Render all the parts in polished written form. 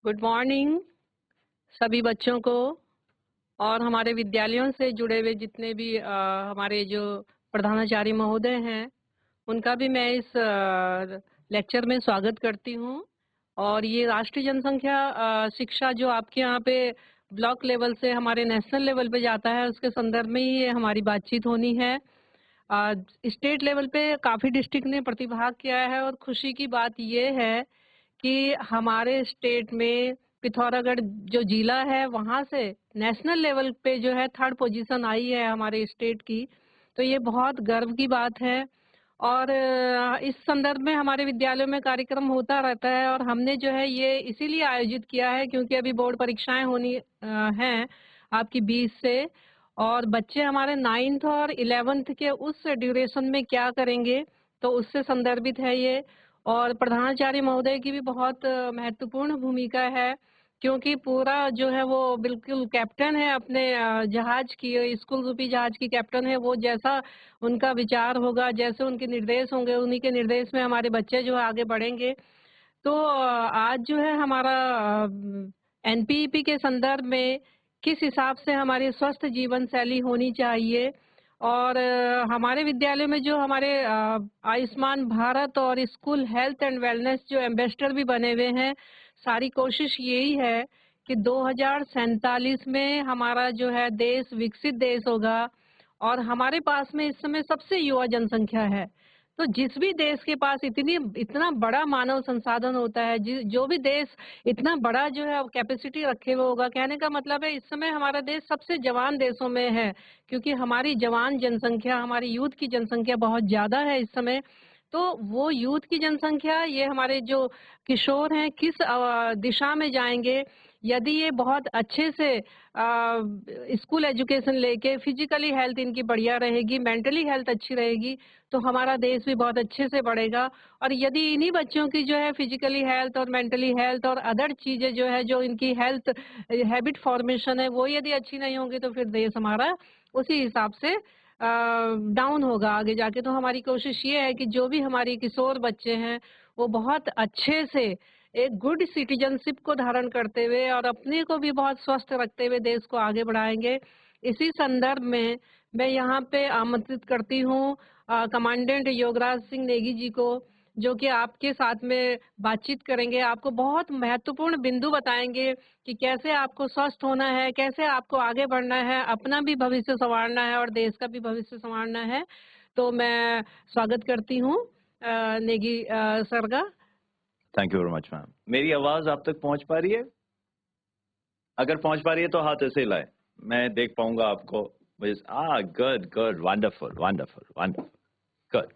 Good morning सभी बच्चों को और हमारे विद्यालयों से जुड़े हुए जितने भी हमारे जो प्रधानाचार्य महोदय हैं, उनका भी मैं इस लेक्चर में स्वागत करती हूँ। और ये राष्ट्रीय जनसंख्या शिक्षा जो आपके यहाँ पे ब्लॉक लेवल से हमारे नेशनल लेवल पे जाता है, उसके संदर्भ में ही ये हमारी बातचीत होनी है। अ, स्टेट लेवल पे काफ़ी डिस्ट्रिक्ट ने प्रतिभाग किया है और खुशी की बात ये है कि हमारे स्टेट में पिथौरागढ़ जो जिला है वहाँ से नेशनल लेवल पे जो है 3rd पोजीशन आई है हमारे स्टेट की। तो ये बहुत गर्व की बात है और इस संदर्भ में हमारे विद्यालयों में कार्यक्रम होता रहता है और हमने जो है ये इसीलिए आयोजित किया है क्योंकि अभी बोर्ड परीक्षाएँ होनी हैं आपकी 20 से और बच्चे हमारे 9th और 11th के उस ड्यूरेशन में क्या करेंगे, तो उससे संदर्भित है ये। और प्रधानाचार्य महोदय की भी बहुत महत्वपूर्ण भूमिका है, क्योंकि पूरा जो है वो बिल्कुल कैप्टन है अपने जहाज की, स्कूल रूपी जहाज की कैप्टन है। वो जैसा उनका विचार होगा, जैसे उनके निर्देश होंगे, उन्हीं के निर्देश में हमारे बच्चे जो है आगे बढ़ेंगे। तो आज जो है हमारा एनपीईपी के संदर्भ में किस हिसाब से हमारी स्वस्थ जीवन शैली होनी चाहिए और हमारे विद्यालय में जो हमारे आयुष्मान भारत और स्कूल हेल्थ एंड वेलनेस जो एम्बेसडर भी बने हुए हैं, सारी कोशिश यही है कि 2047 में हमारा जो है देश विकसित देश होगा और हमारे पास में इस समय सबसे युवा जनसंख्या है। तो जिस भी देश के पास इतना बड़ा मानव संसाधन होता है, जो भी देश इतना बड़ा जो है कैपेसिटी रखे हुए होगा, कहने का मतलब है इस समय हमारा देश सबसे जवान देशों में है, क्योंकि हमारी जवान जनसंख्या, हमारी यूथ की जनसंख्या बहुत ज़्यादा है इस समय। तो वो यूथ की जनसंख्या, ये हमारे जो किशोर हैं, किस दिशा में जाएँगे, यदि ये बहुत अच्छे से स्कूल एजुकेशन लेके फिजिकली हेल्थ इनकी बढ़िया रहेगी, मेंटली हेल्थ अच्छी रहेगी, तो हमारा देश भी बहुत अच्छे से बढ़ेगा। और यदि इन्हीं बच्चों की जो है फिजिकली हेल्थ और मेंटली हेल्थ और अदर चीज़ें जो है, जो इनकी हेल्थ हैबिट फॉर्मेशन है, वो यदि अच्छी नहीं होंगी, तो फिर देश हमारा उसी हिसाब से डाउन होगा आगे जाके। तो हमारी कोशिश ये है कि जो भी हमारी किशोर बच्चे हैं, वो बहुत अच्छे से एक गुड सिटीजनशिप को धारण करते हुए और अपने को भी बहुत स्वस्थ रखते हुए देश को आगे बढ़ाएँगे। इसी संदर्भ में मैं यहाँ पे आमंत्रित करती हूँ कमांडेंट योगराज सिंह नेगी जी को, जो कि आपके साथ में बातचीत करेंगे, आपको बहुत महत्वपूर्ण बिंदु बताएँगे कि कैसे आपको स्वस्थ होना है, कैसे आपको आगे बढ़ना है, अपना भी भविष्य सँवारना है और देश का भी भविष्य सँवारना है। तो मैं स्वागत करती हूँ नेगी सर का। Thank you very much ma'am. मेरी आवाज आप तक पहुंच पा रही है? अगर पहुंच पा रही है तो हाथ ऐसे हिलाएं, मैं देख पाऊंगा आपको। Good good, wonderful wonderful wonderful, good.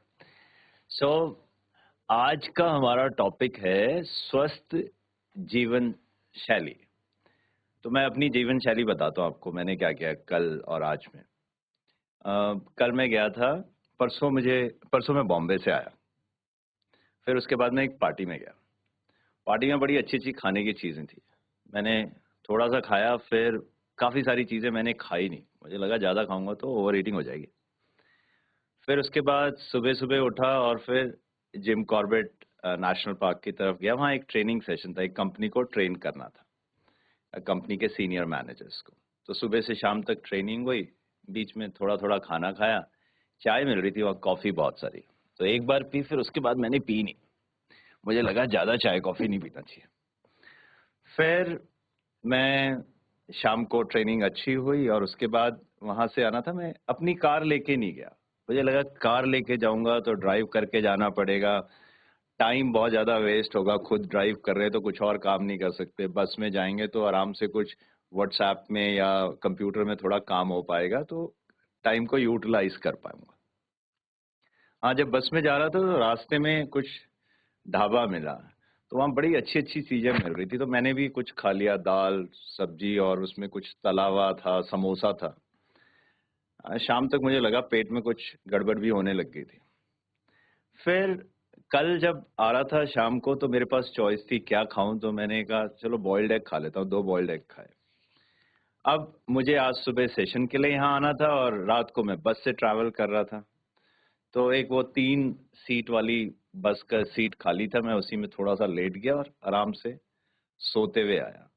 So आज का हमारा टॉपिक है स्वस्थ जीवन शैली। तो मैं अपनी जीवन शैली बताता हूँ आपको, मैंने क्या किया कल और आज में। कल मैं गया था, परसों मैं बॉम्बे से आया, फिर उसके बाद मैं एक पार्टी में गया। पार्टी में बड़ी अच्छी-अच्छी खाने की चीज़ें थी। मैंने थोड़ा-सा खाया, फिर काफ़ी सारी चीज़ें मैंने खाई नहीं। मुझे लगा ज़्यादा खाऊँगा तो ओवर ईटिंग हो जाएगी। फिर उसके बाद सुबह-सुबह उठा और फिर जिम कॉर्बेट नेशनल पार्क की तरफ गया। वहाँ एक ट्रेनिंग सेशन था, एक कंपनी को ट्रेन करना था, कंपनी के सीनियर मैनेजर्स को। तो सुबह से शाम तक ट्रेनिंग हुई, बीच में थोड़ा-थोड़ा खाना खाया, चाय मिल रही थी वहाँ, कॉफ़ी बहुत सारी। तो एक बार पी, फिर उसके बाद मैंने पी नहीं। मुझे लगा ज़्यादा चाय-कॉफ़ी नहीं पीना चाहिए। फिर मैं शाम को ट्रेनिंग अच्छी हुई और उसके बाद वहाँ से आना था, मैं अपनी कार लेके नहीं गया। मुझे लगा कार लेके जाऊँगा तो ड्राइव करके जाना पड़ेगा, टाइम बहुत ज़्यादा वेस्ट होगा, खुद ड्राइव कर रहे हैं तो कुछ और काम नहीं कर सकते। बस में जाएँगे तो आराम से कुछ व्हाट्सऐप में या कंप्यूटर में थोड़ा काम हो पाएगा, तो टाइम को यूटिलाइज़ कर पाऊँगा। हाँ, जब बस में जा रहा था तो रास्ते में कुछ ढाबा मिला, तो वहाँ बड़ी अच्छी-अच्छी चीज़ें मिल रही थी, तो मैंने भी कुछ खा लिया, दाल, सब्जी और उसमें कुछ तला हुआ था, समोसा था। शाम तक मुझे लगा पेट में कुछ गड़बड़ भी होने लग गई थी। फिर कल जब आ रहा था शाम को तो मेरे पास चॉइस थी क्या खाऊँ, तो मैंने कहा चलो बॉइल्ड एग खा लेता हूँ, 2 बॉइल्ड एग खाए। अब मुझे आज सुबह सेशन के लिए यहाँ आना था और रात को मैं बस से ट्रैवल कर रहा था। तो एक वो 3 सीट वाली बस का सीट खाली था, मैं उसी में थोड़ा-सा लेट गया और आराम से सोते हुए आया।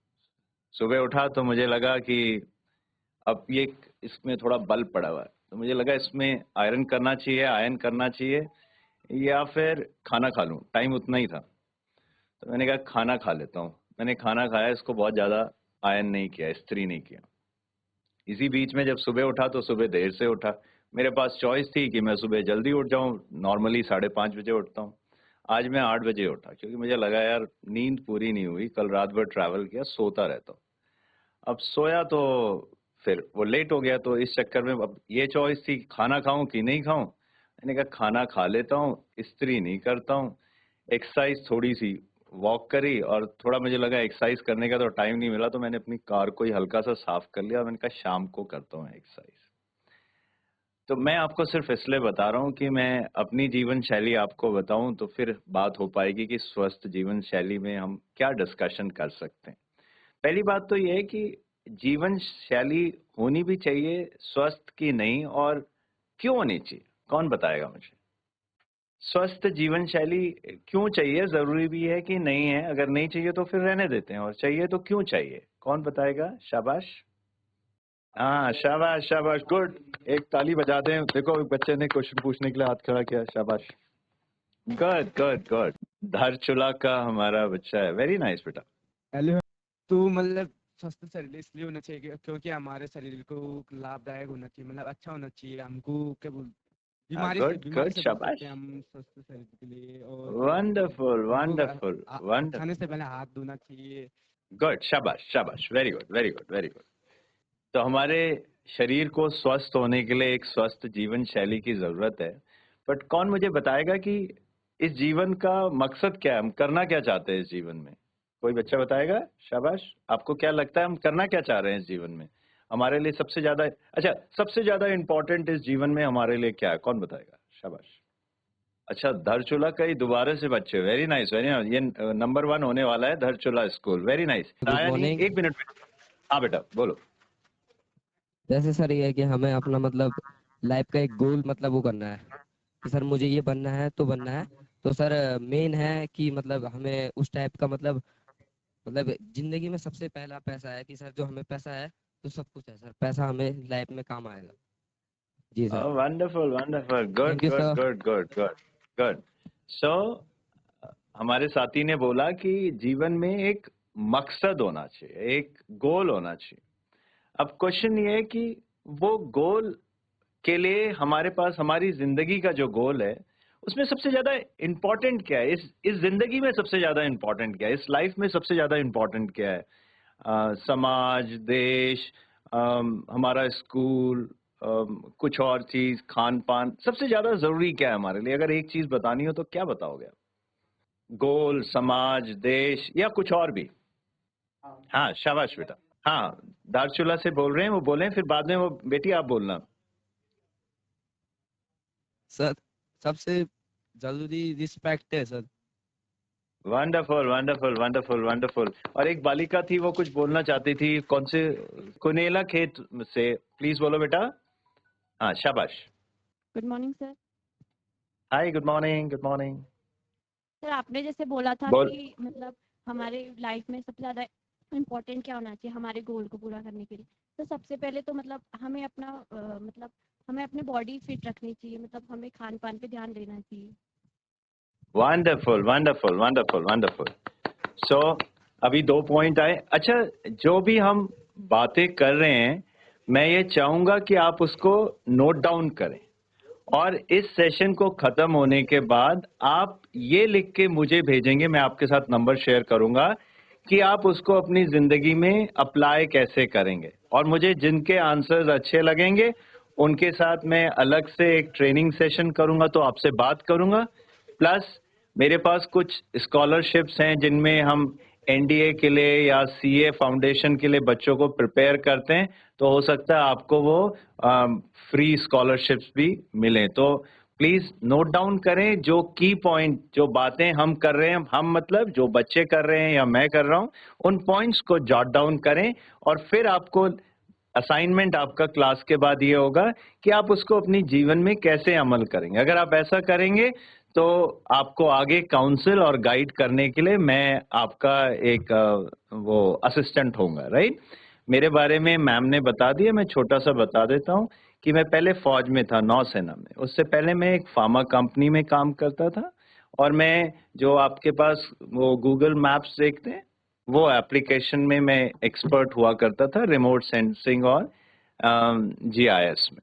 सुबह उठा तो मुझे लगा कि अब ये इसमें थोड़ा बल पड़ा हुआ है, तो मुझे लगा इसमें आयरन करना चाहिए या फिर खाना खा लूं। टाइम उतना ही था, तो मैंने कहा खाना खा लेता हूँ। मैंने खाना खाया, इसको बहुत ज्यादा आयरन नहीं किया, इस्त्री नहीं किया। इसी बीच में जब सुबह उठा तो सुबह देर से उठा। मेरे पास चॉइस थी कि मैं सुबह जल्दी उठ जाऊं, नॉर्मली 5:30 बजे उठता हूं। आज मैं 8 बजे उठा क्योंकि मुझे लगा यार नींद पूरी नहीं हुई, कल रात भर ट्रैवल किया, सोता रहता हूं। अब सोया तो फिर वो लेट हो गया, तो इस चक्कर में अब ये चॉइस थी खाना खाऊं कि नहीं खाऊं। मैंने कहा खाना खा लेता हूं, इस्त्री नहीं करता हूं। एक्सरसाइज थोड़ी सी वॉक करी, और थोड़ा मुझे लगा एक्सरसाइज करने का तो टाइम नहीं मिला, तो मैंने अपनी कार को ही हल्का सा साफ कर लिया और मैंने कहा शाम को करता हूँ एक्सरसाइज। तो मैं आपको सिर्फ इसलिए बता रहा हूँ कि मैं अपनी जीवन शैली आपको बताऊं तो फिर बात हो पाएगी कि स्वस्थ जीवन शैली में हम क्या डिस्कशन कर सकते हैं। पहली बात तो ये है कि जीवन शैली होनी भी चाहिए स्वस्थ की नहीं, और क्यों होनी चाहिए, कौन बताएगा मुझे? स्वस्थ जीवन शैली क्यों चाहिए, जरूरी भी है कि नहीं है? अगर नहीं चाहिए तो फिर रहने देते हैं, और चाहिए तो क्यों चाहिए, कौन बताएगा? शाबाश। हाँ, शाबाश शाबाश, गुड। एक ताली बजा दें। देखो एक बच्चे ने क्वेश्चन पूछने के लिए हाथ खड़ा किया, शाबाश। Good good good. धारचूला का हमारा बच्चा है, वेरी नाइस बेटा। हेलो। तो मतलब स्वस्थ शरीर इसलिए होना चाहिए क्योंकि हमारे शरीर को लाभदायक होना चाहिए, मतलब अच्छा होना चाहिए। हमको क्या बोल हाँ, बीमारी गुड से गुड, बच सकते शाबाश। हैं हम स्वस्थ शरीर के लिए। और वंडरफुल हमको वंडरफुल खाने वंडरफुल, से पहले हाथ धोना चाहिए। गुड, शाबाश शाबाश, very good very good very good. तो हमारे शरीर को स्वस्थ होने के लिए एक स्वस्थ जीवन शैली की जरूरत है। बट कौन मुझे बताएगा कि इस जीवन का मकसद क्या है, हम करना क्या चाहते हैं इस जीवन में? कोई बच्चा बताएगा? शाबाश। आपको क्या लगता है हम करना क्या चाह रहे हैं इस जीवन में? हमारे लिए सबसे ज्यादा, अच्छा सबसे ज्यादा इंपॉर्टेंट इस जीवन में हमारे लिए क्या है, कौन बताएगा? शाबाश। अच्छा, धरचूला का ही दोबारा से बच्चे, वेरी नाइस वेरी नाइस। ये नंबर 1 होने वाला है धरचूला स्कूल, वेरी नाइस। गुड आया नहीं, मॉर्निंग। एक मिनट में। हाँ बेटा बोलो। जैसे सर ये है कि हमें अपना मतलब लाइफ का एक गोल मतलब वो करना है कि सर मुझे ये बनना है तो बनना है। तो सर मेन है कि मतलब हमें उस टाइप का मतलब जिंदगी में सबसे पहला पैसा है कि सर जो हमें पैसा है तो सब कुछ है सर। पैसा हमें लाइफ में काम आएगा। जी sir. Wonderful wonderful, good thank you good sir. Good good good good. So हमारे साथी ने बोला कि जीवन में एक मकसद होना चाहिए, एक गोल होना चाहिए। अब क्वेश्चन ये है कि वो गोल के लिए हमारे पास हमारी जिंदगी का जो गोल है उसमें सबसे ज्यादा इंपॉर्टेंट क्या है, इस जिंदगी में सबसे ज्यादा इंपॉर्टेंट क्या है, इस लाइफ में सबसे ज्यादा इंपॉर्टेंट क्या है? समाज, देश, हमारा स्कूल, कुछ और चीज, खान पान, सबसे ज्यादा जरूरी क्या है हमारे लिए? अगर एक चीज बतानी हो तो क्या बताओगे आप? गोल, समाज, देश, या कुछ और भी? हाँ शाबाश बेटा। हाँ, दारचूला से बोल रहे हैं, वो बोलें, फिर बाद में वो बेटी आप बोलना। सर सबसे जरूरी रिस्पेक्ट है sir. Wonderful wonderful wonderful wonderful. और एक बालिका थी, वो कुछ बोलना चाहती थी, कौन से? कुनेला खेत से, प्लीज बोलो बेटा। हाँ शाबाश। Good morning sir. Hi, good morning good morning. Sir आपने जैसे बोला था बोल। कि मतलब हमारे लाइफ में सबसे ज़्यादा इम्पोर्टेंट क्या होना चाहिए हमारे गोल को पूरा करने के लिए। तो सबसे पहले तो मतलब हमें अपना मतलब हमें अपनी बॉडी फिट रखनी चाहिए, मतलब हमें खान पान पे ध्यान देना चाहिए। Wonderful wonderful wonderful wonderful. So अभी 2 पॉइंट आए। अच्छा, जो भी हम बातें कर रहे हैं, मैं ये चाहूंगा कि आप उसको नोट डाउन करें, और इस सेशन को खत्म होने के बाद आप ये लिख के मुझे भेजेंगे, मैं आपके साथ नंबर शेयर करूंगा, कि आप उसको अपनी जिंदगी में अप्लाई कैसे करेंगे। और मुझे जिनके आंसर्स अच्छे लगेंगे उनके साथ मैं अलग से एक ट्रेनिंग सेशन करूंगा, तो आपसे बात करूंगा। प्लस मेरे पास कुछ स्कॉलरशिप्स हैं जिनमें हम एनडीए के लिए या सीए फाउंडेशन के लिए बच्चों को प्रिपेयर करते हैं, तो हो सकता है आपको वो फ्री स्कॉलरशिप्स भी मिलें। तो प्लीज नोट डाउन करें जो की पॉइंट, जो बातें हम कर रहे हैं, हम मतलब जो बच्चे कर रहे हैं या मैं कर रहा हूं, उन पॉइंट्स को जॉट डाउन करें। और फिर आपको असाइनमेंट आपका क्लास के बाद ये होगा कि आप उसको अपनी जीवन में कैसे अमल करेंगे। अगर आप ऐसा करेंगे तो आपको आगे काउंसिल और गाइड करने के लिए मैं आपका एक वो असिस्टेंट होऊंगा, राइट? मेरे बारे में मैम ने बता दिया, मैं छोटा सा बता देता हूँ कि मैं पहले फौज में था, नौसेना में। उससे पहले मैं एक फार्मा कंपनी में काम करता था, और मैं जो आपके पास वो गूगल मैप्स देखते हैं, वो एप्लीकेशन में मैं एक्सपर्ट हुआ करता था, रिमोट सेंसिंग और जीआईएस में।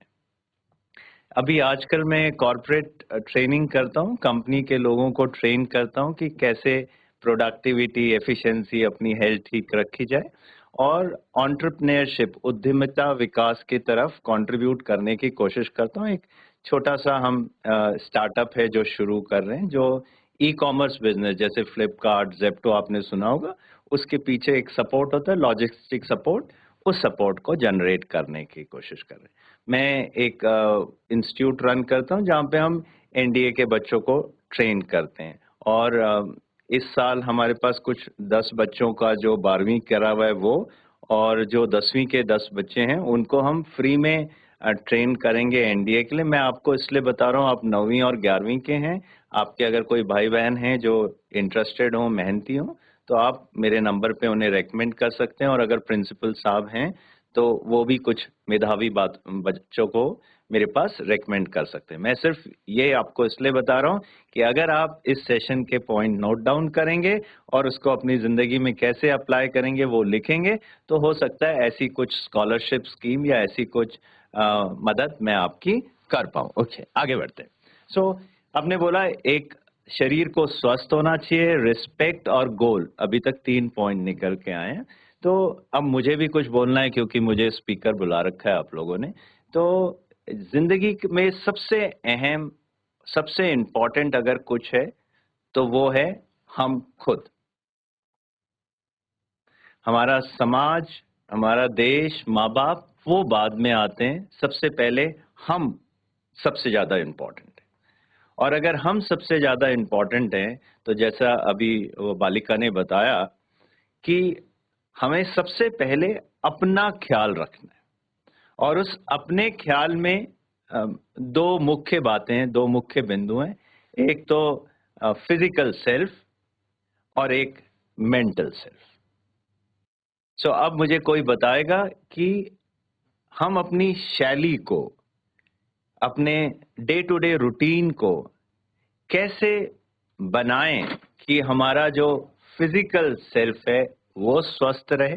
अभी आजकल मैं कॉर्पोरेट ट्रेनिंग करता हूँ, कंपनी के लोगों को ट्रेन करता हूँ कि कैसे प्रोडक्टिविटी, एफिशिएंसी, अपनी हेल्थ ठीक रखी जाए, और एंटरप्रेन्योरशिप, उद्यमिता विकास की तरफ कंट्रीब्यूट करने की कोशिश करता हूँ। एक छोटा सा हम स्टार्टअप है जो शुरू कर रहे हैं, जो ई कॉमर्स बिजनेस, जैसे फ्लिपकार्ट, जेप्टो आपने सुना होगा, उसके पीछे एक सपोर्ट होता है, लॉजिस्टिक सपोर्ट, उस सपोर्ट को जनरेट करने की कोशिश कर रहे हैं। मैं एक इंस्टीट्यूट रन करता हूं जहां पे हम एनडीए के बच्चों को ट्रेन करते हैं, और इस साल हमारे पास कुछ 10 बच्चों का जो 12वीं करा हुआ है वो, और जो 10वीं के 10 बच्चे हैं उनको हम फ्री में ट्रेन करेंगे एनडीए के लिए। मैं आपको इसलिए बता रहा हूँ, आप 9वीं और 11वीं के हैं, आपके अगर कोई भाई बहन हैं जो इंटरेस्टेड हो, मेहनती हो, तो आप मेरे नंबर पे उन्हें रेकमेंड कर सकते हैं। और अगर प्रिंसिपल साहब हैं तो वो भी कुछ मेधावी बच्चों को मेरे पास रेकमेंड कर सकते हैं। मैं सिर्फ ये आपको इसलिए बता रहा हूँ कि अगर आप इस सेशन के पॉइंट नोट डाउन करेंगे और उसको अपनी जिंदगी में कैसे अप्लाई करेंगे वो लिखेंगे, तो हो सकता है ऐसी कुछ स्कॉलरशिप स्कीम या ऐसी कुछ मदद मैं आपकी कर पाऊँ। ओके, आगे बढ़ते हैं। सो आपने बोला एक शरीर को स्वस्थ होना चाहिए, रिस्पेक्ट और गोल, अभी तक 3 पॉइंट निकल के आए हैं। तो अब मुझे भी कुछ बोलना है, क्योंकि मुझे स्पीकर बुला रखा है आप लोगों ने। तो जिंदगी में सबसे अहम, सबसे इम्पोर्टेंट अगर कुछ है तो वो है हम खुद। हमारा समाज, हमारा देश, माँ बाप, वो बाद में आते हैं, सबसे पहले हम सबसे ज्यादा इम्पोर्टेंट है। और अगर हम सबसे ज्यादा इम्पोर्टेंट हैं, तो जैसा अभी वो बालिका ने बताया कि हमें सबसे पहले अपना ख्याल रखना है, और उस अपने ख्याल में दो मुख्य बातें हैं, दो मुख्य बिंदु हैं। एक तो फिजिकल सेल्फ और एक मेंटल सेल्फ। सो अब मुझे कोई बताएगा कि हम अपनी शैली को, अपने डे टू डे रूटीन को कैसे बनाएं कि हमारा जो फिजिकल सेल्फ है वो स्वस्थ रहे,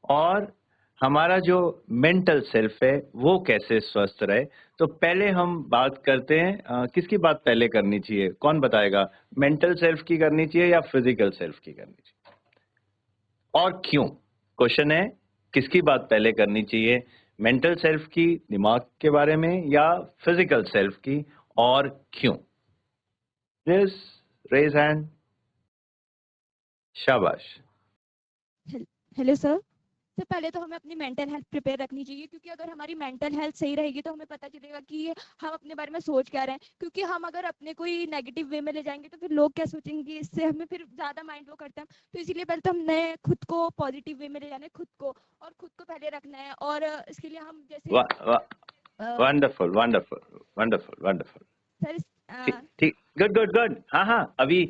और हमारा जो मेंटल सेल्फ है वो कैसे स्वस्थ रहे। तो पहले हम बात करते हैं, किसकी बात पहले करनी चाहिए, कौन बताएगा? मेंटल सेल्फ की करनी चाहिए या फिजिकल सेल्फ की करनी चाहिए, और क्यों? क्वेश्चन है, किसकी बात पहले करनी चाहिए, मेंटल सेल्फ की, दिमाग के बारे में, या फिजिकल सेल्फ की, और क्यों? Raise hand. शाबाश। Hello sir. तो पहले तो हमें अपनी मेंटल हेल्थ प्रिपेयर रखनी चाहिए, क्योंकि अगर हमारी मेंटल हेल्थ सही रहेगी तो हमें पता चलेगा कि हम अपने बारे में सोच क्या रहे हैं। क्योंकि हम अगर अपने कोई नेगेटिव वे में ले जाएंगे तो फिर लोग क्या सोचेंगे, इससे हमें फिर ज़्यादा माइंड वो करता है। तो इसीलिए पहले तो हमने खुद को पॉजिटिव वे में ले जाना है, खुद को पहले रखना है। और इसके लिए हम जैसे wonderful wonderful wonderful wonderful. Sir ठीक, गुड गुड गुड। हाँ हाँ, अभी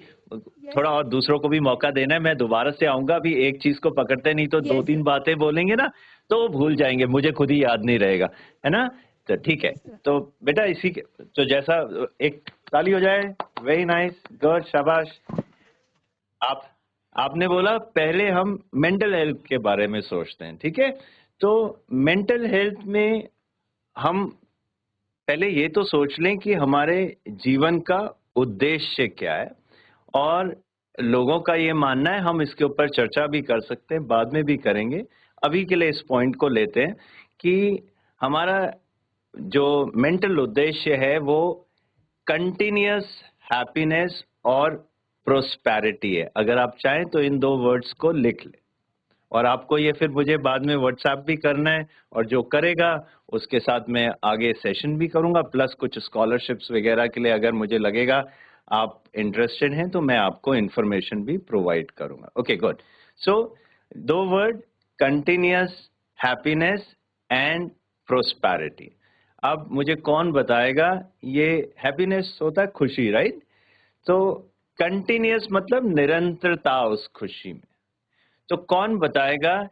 थोड़ा और दूसरों को भी मौका देना है। मैं दोबारा से आऊंगा, अभी एक चीज को पकड़ते नहीं तो दो तीन बातें बोलेंगे ना तो भूल जाएंगे, मुझे खुद ही याद नहीं रहेगा, है ना? तो ठीक है, तो बेटा इसी के तो जैसा, एक ताली हो जाए। वेरी नाइस, गुड, शाबाश। आपने बोला पहले हम मेंटल हेल्थ के बारे में सोचते हैं, ठीक है? तो मेंटल हेल्थ में हम पहले ये तो सोच लें कि हमारे जीवन का उद्देश्य क्या है, और लोगों का ये मानना है, हम इसके ऊपर चर्चा भी कर सकते हैं, बाद में भी करेंगे। अभी के लिए इस पॉइंट को लेते हैं कि हमारा जो मेंटल उद्देश्य है वो कंटिन्यूअस हैप्पीनेस और प्रोस्पेरिटी है। अगर आप चाहें तो इन दो वर्ड्स को लिख लें, और आपको ये फिर मुझे बाद में व्हाट्सएप भी करना है, और जो करेगा उसके साथ मैं आगे सेशन भी करूंगा, प्लस कुछ स्कॉलरशिप्स वगैरह के लिए अगर मुझे लगेगा आप इंटरेस्टेड हैं तो मैं आपको इंफॉर्मेशन भी प्रोवाइड करूंगा। Okay, good. सो दो word, continuous happiness and prosperity. अब मुझे कौन बताएगा, ये हैप्पीनेस होता है खुशी, राइट? तो कंटिन्यूअस मतलब निरंतरता उस खुशी में। तो कौन बताएगा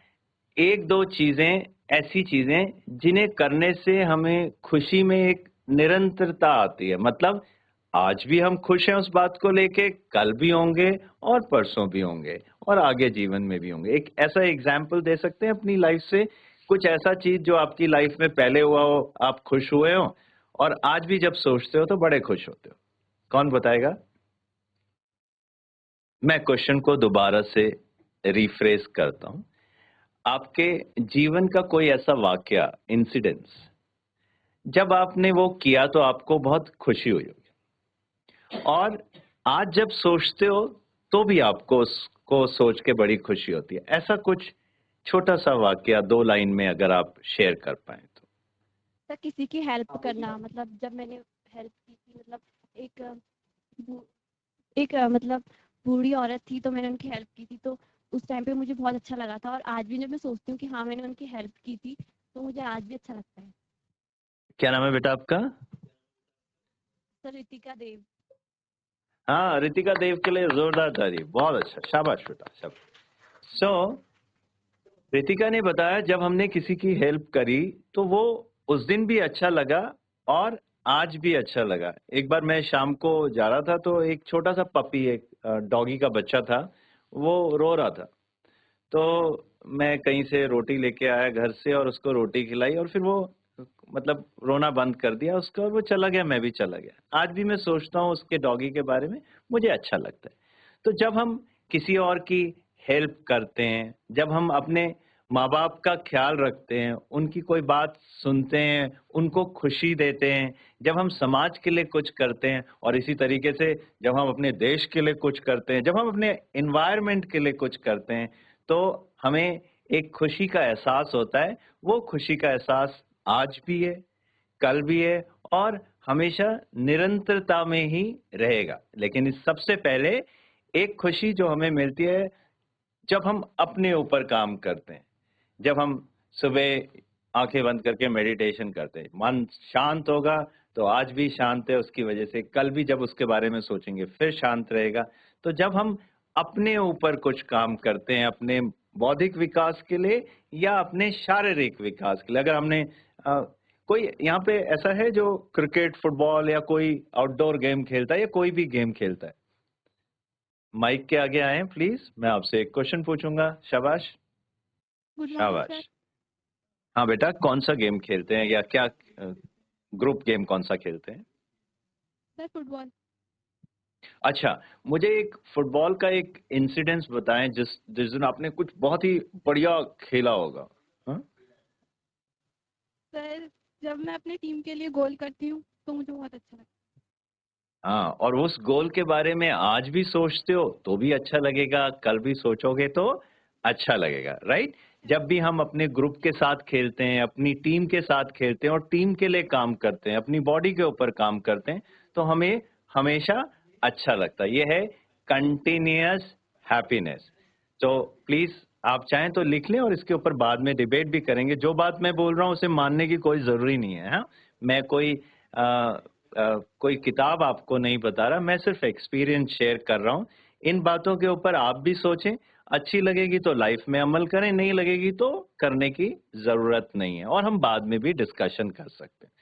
एक दो चीजें, ऐसी चीजें जिन्हें करने से हमें खुशी में एक निरंतरता आती है, मतलब आज भी हम खुश हैं उस बात को लेके, कल भी होंगे और परसों भी होंगे और आगे जीवन में भी होंगे। एक ऐसा एग्जाम्पल दे सकते हैं अपनी लाइफ से, कुछ ऐसा चीज जो आपकी लाइफ में पहले हुआ हो, आप खुश हुए हो और आज भी जब सोचते हो तो बड़े खुश होते हो। कौन बताएगा? मैं क्वेश्चन को दोबारा से रिफ्रेश करता हूं। आपके जीवन का कोई ऐसा वाकया, इंसिडेंस, जब आपने वो किया तो आपको बहुत खुशी हुई होगी और आज जब सोचते हो तो भी आपको उसको सोच के बड़ी खुशी होती है। ऐसा कुछ छोटा सा वाकया 2 लाइन में अगर आप शेयर कर पाए तो। सर किसी की हेल्प करना, मतलब जब मैंने हेल्प की थी, मतलब एक बू- मतलब बूढ़ी औरत थी तो मैंने उनकी हेल्प की थी, तो उस टाइम पे मुझे बहुत अच्छा लगा था और आज भी जब मैं सोचती हूँ कि हाँ मैंने उनकी हेल्प की थी तो मुझे आज भी अच्छा लगता है। क्या नाम है बेटा आपका? सर रितिका देव। हाँ, रितिका देव के लिए जोरदार तारीफ। बहुत अच्छा, शाबाश बेटा, शाबाश। सो रितिका ने बताया जब हमने किसी की हेल्प करी तो वो उस दिन भी अच्छा लगा और आज भी अच्छा लगा। एक बार मैं शाम को जा रहा था तो एक छोटा सा पपी, एक डॉगी का बच्चा था, वो रो रहा था। तो मैं कहीं से रोटी लेके आया घर से और उसको रोटी खिलाई और फिर वो मतलब रोना बंद कर दिया उसका और वो चला गया, मैं भी चला गया। आज भी मैं सोचता हूँ उसके डॉगी के बारे में, मुझे अच्छा लगता है। तो जब हम किसी और की हेल्प करते हैं, जब हम अपने माँ बाप का ख्याल रखते हैं, उनकी कोई बात सुनते हैं, उनको खुशी देते हैं, जब हम समाज के लिए कुछ करते हैं और इसी तरीके से जब हम अपने देश के लिए कुछ करते हैं, जब हम अपने एनवायरनमेंट के लिए कुछ करते हैं, तो हमें एक खुशी का एहसास होता है। वो खुशी का एहसास आज भी है, कल भी है और हमेशा निरंतरता में ही रहेगा। लेकिन इस सबसे पहले एक खुशी जो हमें मिलती है जब हम अपने ऊपर काम करते हैं, जब हम सुबह आंखें बंद करके मेडिटेशन करते हैं, मन शांत होगा तो आज भी शांत है, उसकी वजह से कल भी जब उसके बारे में सोचेंगे फिर शांत रहेगा। तो जब हम अपने ऊपर कुछ काम करते हैं, अपने बौद्धिक विकास के लिए या अपने शारीरिक विकास के लिए, अगर हमने कोई यहाँ पे ऐसा है जो क्रिकेट, फुटबॉल या कोई आउटडोर गेम खेलता है या कोई भी गेम खेलता है? माइक के आगे आए प्लीज, मैं आपसे एक क्वेश्चन पूछूंगा। शाबाश, गुड मॉर्निंग सर। शाबाश। हाँ बेटा, कौन सा गेम खेलते हैं या क्या ग्रुप गेम कौन सा खेलते हैं? Sir football. अच्छा, मुझे एक फुटबॉल का एक इंसिडेंस बताएं जिस जिस दिन आपने कुछ बहुत ही बढ़िया खेला होगा। हाँ? सर जब मैं अपनी टीम के लिए गोल करती हूँ तो मुझे बहुत अच्छा लगता हाँ, और उस गोल के बारे में आज भी सोचते हो तो भी अच्छा लगेगा, कल भी सोचोगे तो अच्छा लगेगा, राइट? जब भी हम अपने ग्रुप के साथ खेलते हैं, अपनी टीम के साथ खेलते हैं और टीम के लिए काम करते हैं, अपनी बॉडी के ऊपर काम करते हैं, तो हमें हमेशा अच्छा लगता है। ये है कंटिन्यूअस हैप्पीनेस। तो प्लीज आप चाहें तो लिख लें और इसके ऊपर बाद में डिबेट भी करेंगे। जो बात मैं बोल रहा हूँ उसे मानने की कोई जरूरी नहीं है। हाँ, मैं कोई किताब आपको नहीं बता रहा, मैं सिर्फ एक्सपीरियंस शेयर कर रहा हूँ। इन बातों के ऊपर आप भी सोचें, अच्छी लगेगी तो लाइफ में अमल करें, नहीं लगेगी तो करने की जरूरत नहीं है और हम बाद में भी डिस्कशन कर सकते हैं।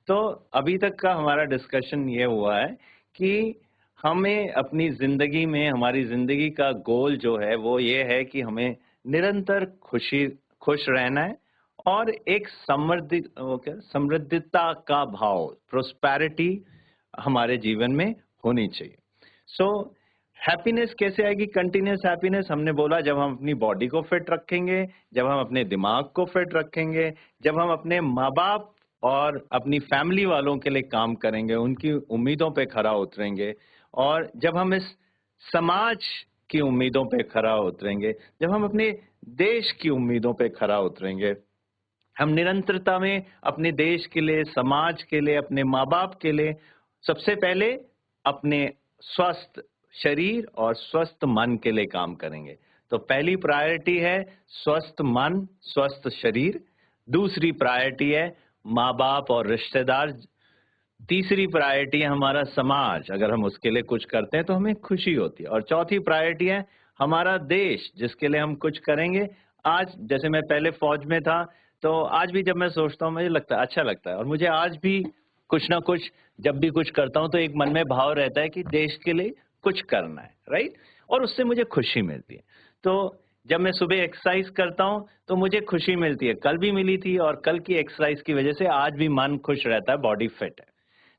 तो अभी तक का हमारा डिस्कशन ये हुआ है कि हमें अपनी जिंदगी में, हमारी जिंदगी का गोल जो है वो ये है कि हमें निरंतर खुश रहना है और एक समृद्धता का भाव, प्रोस्पेरिटी हमारे जीवन में होनी चाहिए। सो हैप्पीनेस कैसे आएगी? कंटिन्यूस हैप्पीनेस हमने बोला जब हम अपनी बॉडी को फिट रखेंगे, जब हम अपने दिमाग को फिट रखेंगे, जब हम अपने माँ बाप और अपनी फैमिली वालों के लिए काम करेंगे, उनकी उम्मीदों पे खरा उतरेंगे और जब हम इस समाज की उम्मीदों पे खरा उतरेंगे, जब हम अपने देश की उम्मीदों पे खरा उतरेंगे, हम निरंतरता में अपने देश के लिए, समाज के लिए, अपने माँ बाप के लिए सबसे पहले अपने स्वस्थ शरीर और स्वस्थ मन के लिए काम करेंगे। तो पहली प्रायोरिटी है स्वस्थ मन, स्वस्थ शरीर। दूसरी प्रायोरिटी है माँ बाप और रिश्तेदार तीसरी प्रायोरिटी है हमारा समाज, अगर हम उसके लिए कुछ करते हैं तो हमें खुशी होती है। और चौथी प्रायोरिटी है हमारा देश, जिसके लिए हम कुछ करेंगे। आज जैसे मैं पहले फौज में था, तो आज भी जब मैं सोचता हूँ मुझे लगता है अच्छा लगता है, और मुझे आज भी कुछ ना कुछ जब भी कुछ करता हूँ तो एक मन में भाव रहता है कि देश के लिए कुछ करना है, राइट, और उससे मुझे खुशी मिलती है। तो जब मैं सुबह एक्सरसाइज करता हूँ तो मुझे खुशी मिलती है, कल भी मिली थी, और कल की एक्सरसाइज की वजह से आज भी मन खुश रहता है, बॉडी फिट है,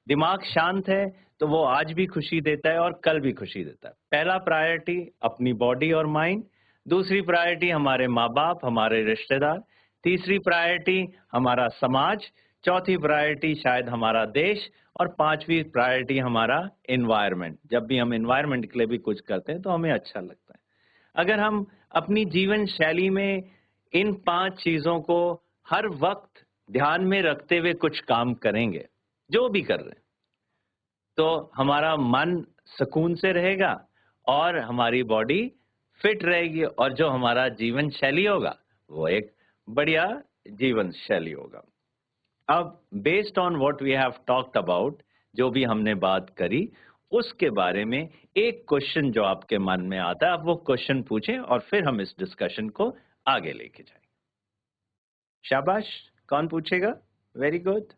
दिमाग शांत है, तो वो आज भी खुशी देता है और कल भी खुशी देता है। पहला प्रायोरिटी अपनी बॉडी और माइंड, दूसरी प्रायोरिटी हमारे माँ बाप, हमारे रिश्तेदार, तीसरी प्रायोरिटी हमारा समाज, चौथी प्रायोरिटी शायद हमारा देश, और पांचवी प्रायोरिटी हमारा एनवायरनमेंट। जब भी हम एनवायरनमेंट के लिए भी कुछ करते हैं तो हमें अच्छा लगता है। अगर हम अपनी जीवन शैली में इन 5 चीजों को हर वक्त ध्यान में रखते हुए कुछ काम करेंगे, जो भी कर रहे हैं, तो हमारा मन सुकून से रहेगा और हमारी बॉडी फिट रहेगी, और जो हमारा जीवन शैली होगा वो एक बढ़िया जीवन शैली होगा। अब based on what we have talked about, जो भी हमने बात करी, उसके बारे में एक क्वेश्चन जो आपके मन में आता है, आप वो क्वेश्चन पूछें और फिर हम इस डिस्कशन को आगे लेके जाएंगे। शाबाश, कौन पूछेगा? Very good.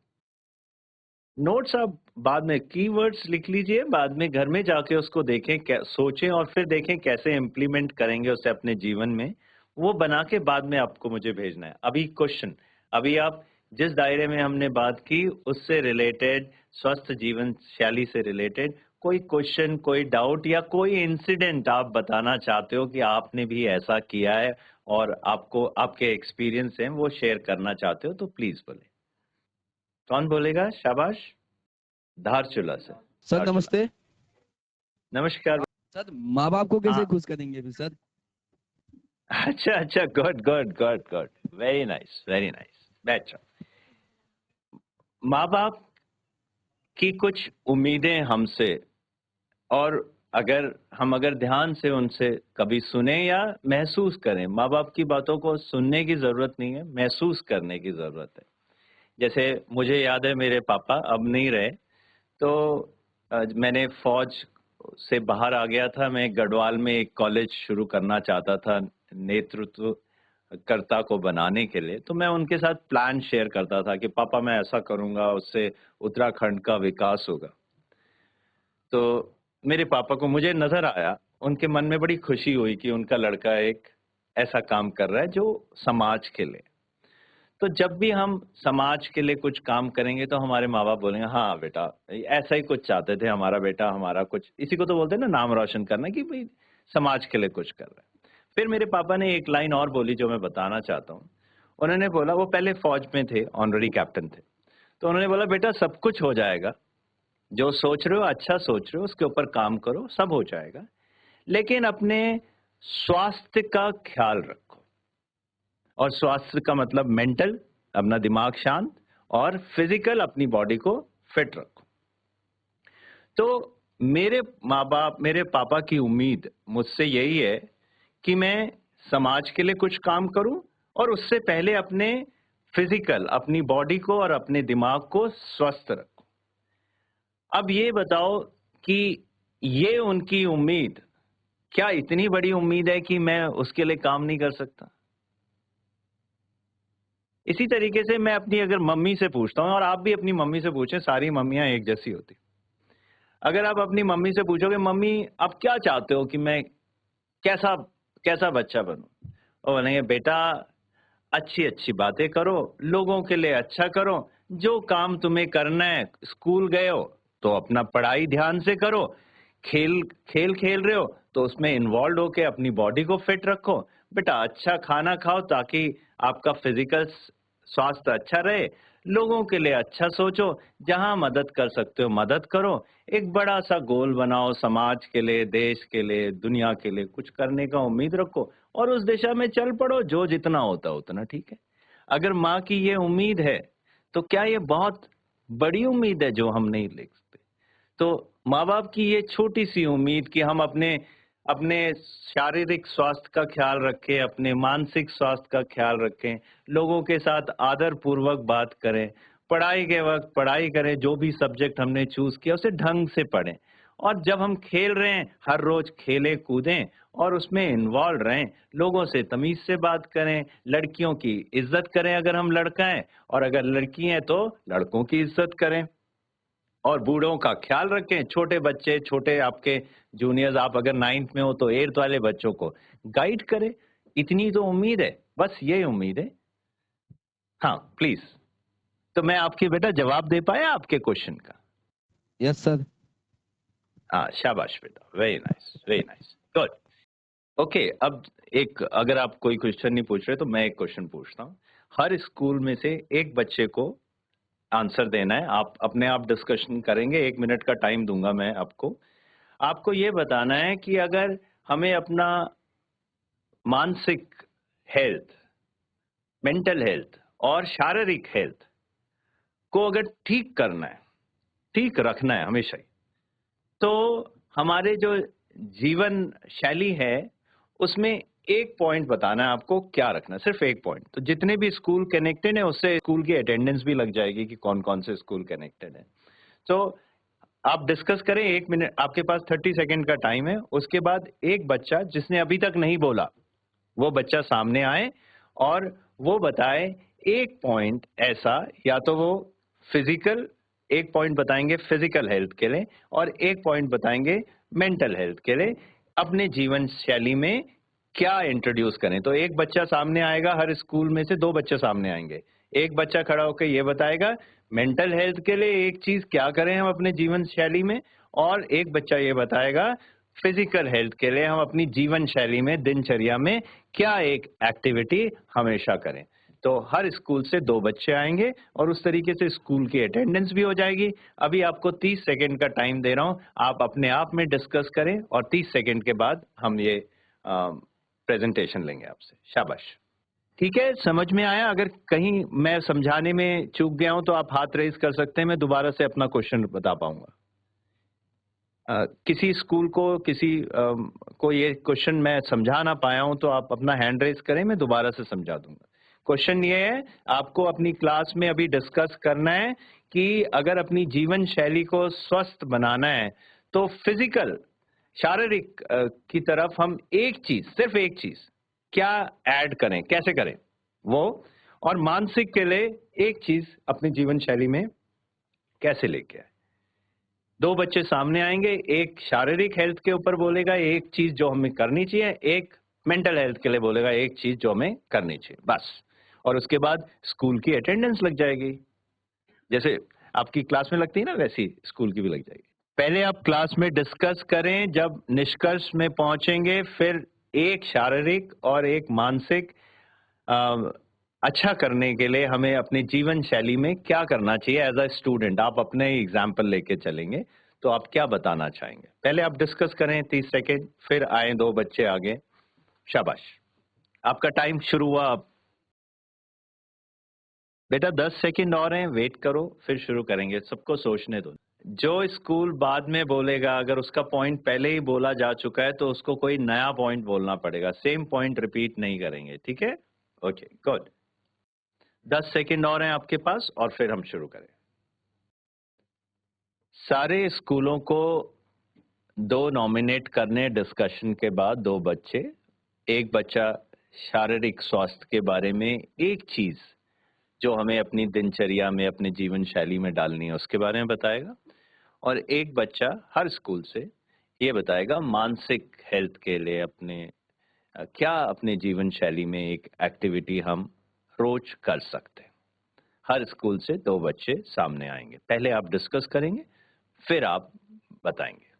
नोट्स आप बाद में कीवर्ड्स लिख लीजिए, बाद में घर में जाके उसको देखें, सोचें और फिर देखें कैसे इम्प्लीमेंट करेंगे उसे अपने जीवन में, वो बना के बाद में आपको मुझे भेजना है। अभी क्वेश्चन, अभी आप जिस दायरे में हमने बात की उससे रिलेटेड, स्वस्थ जीवन शैली से रिलेटेड कोई क्वेश्चन, कोई डाउट या कोई इंसिडेंट आप बताना चाहते हो कि आपने भी ऐसा किया है और आपको आपके एक्सपीरियंस हैं वो शेयर करना चाहते हो, तो प्लीज बोले। कौन बोलेगा? शाबाश। धारचूला से। सर धारचूला। नमस्ते। नमस्कार। सर माँ बाप को कैसे हाँ। खुश करेंगे फिर सर? अच्छा अच्छा, good good good good, very nice very nice. बैठो। माँ बाप की कुछ उम्मीदें हमसे, और अगर ध्यान से उनसे कभी सुने या महसूस करें, माँ बाप की बातों को सुनने की जरूरत नहीं है, महसूस करने की जरूरत है। जैसे मुझे याद है मेरे पापा अब नहीं रहे, तो मैंने फौज से बाहर आ गया था, मैं गढ़वाल में एक कॉलेज शुरू करना चाहता था नेतृत्व कर्ता को बनाने के लिए। तो मैं उनके साथ प्लान शेयर करता था कि पापा मैं ऐसा करूंगा, उससे उत्तराखंड का विकास होगा। तो मेरे पापा को मुझे नजर आया, उनके मन में बड़ी खुशी हुई कि उनका लड़का एक ऐसा काम कर रहा है जो समाज के लिए। तो जब भी हम समाज के लिए कुछ काम करेंगे तो हमारे माँ बाप बोलेंगे हाँ बेटा, ऐसा ही कुछ चाहते थे हमारा बेटा, हमारा कुछ, इसी को तो बोलते हैं ना नाम रोशन करना, कि भाई समाज के लिए कुछ कर रहा है। फिर मेरे पापा ने एक लाइन और बोली जो मैं बताना चाहता हूँ। उन्होंने बोला, वो पहले फौज में थे, ऑनरेरी कैप्टन थे, तो उन्होंने बोला बेटा सब कुछ हो जाएगा, जो सोच रहे हो अच्छा सोच रहे हो, उसके ऊपर काम करो, सब हो जाएगा, लेकिन अपने स्वास्थ्य का ख्याल रखो। और स्वास्थ्य का मतलब मेंटल, अपना दिमाग शांत, और फिजिकल, अपनी बॉडी को फिट रखो। तो मेरे माँ बाप, मेरे पापा की उम्मीद मुझसे यही है कि मैं समाज के लिए कुछ काम करूं, और उससे पहले अपने फिजिकल, अपनी बॉडी को और अपने दिमाग को स्वस्थ रखूं। अब ये बताओ कि ये उनकी उम्मीद क्या इतनी बड़ी उम्मीद है कि मैं उसके लिए काम नहीं कर सकता? इसी तरीके से मैं अपनी अगर मम्मी से पूछता हूं, और आप भी अपनी मम्मी से पूछें, सारी मम्मियां एक जैसी होती। अगर आप अपनी मम्मी से पूछोगे मम्मी आप क्या चाहते हो कि मैं कैसा कैसा बच्चा बनूं, वो बोलेंगे बेटा अच्छी अच्छी बातें करो, लोगों के लिए अच्छा करो, जो काम तुम्हें करना है, स्कूल गए हो तो अपना पढ़ाई ध्यान से करो, खेल खेल खेल रहे हो तो उसमें इन्वॉल्व होके अपनी बॉडी को फिट रखो, बेटा अच्छा खाना खाओ ताकि आपका फिजिकल स्वास्थ्य अच्छा रहे, लोगों के लिए अच्छा सोचो, जहां मदद कर सकते हो मदद करो, एक बड़ा सा गोल बनाओ, समाज के लिए, देश के लिए, दुनिया के लिए कुछ करने का उम्मीद रखो, और उस दिशा में चल पड़ो, जो जितना होता उतना ठीक है। अगर माँ की ये उम्मीद है तो क्या ये बहुत बड़ी उम्मीद है जो हम नहीं ले सकते? तो माँ बाप की ये छोटी सी उम्मीद कि हम अपने अपने शारीरिक स्वास्थ्य का ख्याल रखें, अपने मानसिक स्वास्थ्य का ख्याल रखें, लोगों के साथ आदर पूर्वक बात करें, पढ़ाई के वक्त पढ़ाई करें, जो भी सब्जेक्ट हमने चूज किया उसे ढंग से पढ़ें, और जब हम खेल रहे हैं हर रोज खेलें कूदें और उसमें इन्वॉल्व रहें, लोगों से तमीज से बात करें, लड़कियों की इज्जत करें अगर हम लड़का हैं, और अगर लड़की हैं तो लड़कों की इज्जत करें, और बूढ़ों का ख्याल रखें। छोटे बच्चे, छोटे आपके जूनियर्स, आप अगर 9th में हो तो 8th वाले बच्चों को गाइड करें। इतनी तो उम्मीद है, बस ये उम्मीद है। हाँ प्लीज। तो मैं आपके बेटा जवाब दे पाया आपके क्वेश्चन का? Yes sir. हाँ शाबाश बेटा, very nice very nice, good. Okay, अब एक, अगर आप कोई क्वेश्चन नहीं पूछ रहे तो मैं एक क्वेश्चन पूछता हूँ। हर स्कूल में से एक बच्चे को आंसर देना है, आप अपने आप डिस्कशन करेंगे, 1 मिनट का टाइम दूंगा मैं आपको। आपको ये बताना है कि अगर हमें अपना मानसिक हेल्थ, मेंटल हेल्थ और शारीरिक हेल्थ को अगर ठीक करना है, ठीक रखना है हमेशा ही, तो हमारे जो जीवन शैली है उसमें एक पॉइंट बताना है आपको क्या रखना है, सिर्फ एक पॉइंट। तो जितने भी स्कूल कनेक्टेड है उससे स्कूल की अटेंडेंस भी लग जाएगी कि कौन कौन से स्कूल कनेक्टेड है। तो आप डिस्कस करें, 1 मिनट, आपके पास 30 सेकेंड का टाइम है। उसके बाद एक बच्चा जिसने अभी तक नहीं बोला वो बच्चा सामने आए और वो बताए एक पॉइंट ऐसा, या तो वो फिजिकल, एक पॉइंट बताएंगे फिजिकल हेल्थ के लिए और एक पॉइंट बताएंगे मेंटल हेल्थ के लिए, अपने जीवन शैली में क्या इंट्रोड्यूस करें। तो एक बच्चा सामने आएगा, हर स्कूल में से 2 बच्चे सामने आएंगे। एक बच्चा खड़ा होकर ये बताएगा मेंटल हेल्थ के लिए एक चीज क्या करें हम अपने जीवन शैली में, और एक बच्चा ये बताएगा फिजिकल हेल्थ के लिए हम अपनी जीवन शैली में, दिनचर्या में क्या एक एक्टिविटी हमेशा करें। तो हर स्कूल से 2 बच्चे आएंगे और उस तरीके से स्कूल की अटेंडेंस भी हो जाएगी। अभी आपको 30 सेकेंड का टाइम दे रहा हूं, आप अपने आप में डिस्कस करें और 30 सेकेंड के बाद हम ये प्रेजेंटेशन लेंगे आपसे। शाबाश। ठीक है, समझ में आया? अगर कहीं मैं समझाने में चूक गया हूं तो आप हाथ रेज कर सकते हैं, मैं दोबारा से अपना क्वेश्चन बता पाऊंगा। किसी स्कूल को, किसी को ये क्वेश्चन मैं समझा ना पाया हूं तो आप अपना हैंड रेज करें, मैं दोबारा से समझा दूंगा। क्वेश्चन ये है, आपको अपनी क्लास में अभी डिस्कस करना है कि अगर अपनी जीवन शैली को स्वस्थ बनाना है तो फिजिकल, शारीरिक की तरफ हम एक चीज, सिर्फ एक चीज क्या ऐड करें, कैसे करें वो, और मानसिक के लिए एक चीज अपनी जीवन शैली में कैसे लेके आए। 2 बच्चे सामने आएंगे, एक शारीरिक हेल्थ के ऊपर बोलेगा एक चीज जो हमें करनी चाहिए, एक मेंटल हेल्थ के लिए बोलेगा एक चीज जो हमें करनी चाहिए, बस। और उसके बाद स्कूल की अटेंडेंस लग जाएगी, जैसे आपकी क्लास में लगती है ना वैसी स्कूल की भी लग जाएगी। पहले आप क्लास में डिस्कस करें, जब निष्कर्ष में पहुंचेंगे फिर एक शारीरिक और एक मानसिक अच्छा करने के लिए हमें अपनी जीवन शैली में क्या करना चाहिए एज अ स्टूडेंट। आप अपने एग्जाम्पल लेके चलेंगे तो आप क्या बताना चाहेंगे, पहले आप डिस्कस करें 30 सेकेंड, फिर आए 2 बच्चे आगे। शाबाश, आपका टाइम शुरू हुआ। अब बेटा 10 सेकेंड और हैं, वेट करो, फिर शुरू करेंगे, सबको सोचने दो। जो स्कूल बाद में बोलेगा अगर उसका पॉइंट पहले ही बोला जा चुका है तो उसको कोई नया पॉइंट बोलना पड़ेगा, सेम पॉइंट रिपीट नहीं करेंगे, ठीक है? Okay good. 10 सेकेंड और हैं आपके पास और फिर हम शुरू करें। सारे स्कूलों को 2 नॉमिनेट करने डिस्कशन के बाद, 2 बच्चे, एक बच्चा शारीरिक स्वास्थ्य के बारे में एक चीज जो हमें अपनी दिनचर्या में, अपने जीवन शैली में डालनी है उसके बारे में बताएगा, और एक बच्चा हर स्कूल से ये बताएगा मानसिक हेल्थ के लिए अपने क्या अपने जीवन शैली में एक एक्टिविटी हम रोज कर सकते हैं। हर स्कूल से 2 बच्चे सामने आएंगे, पहले आप डिस्कस करेंगे फिर आप बताएंगे।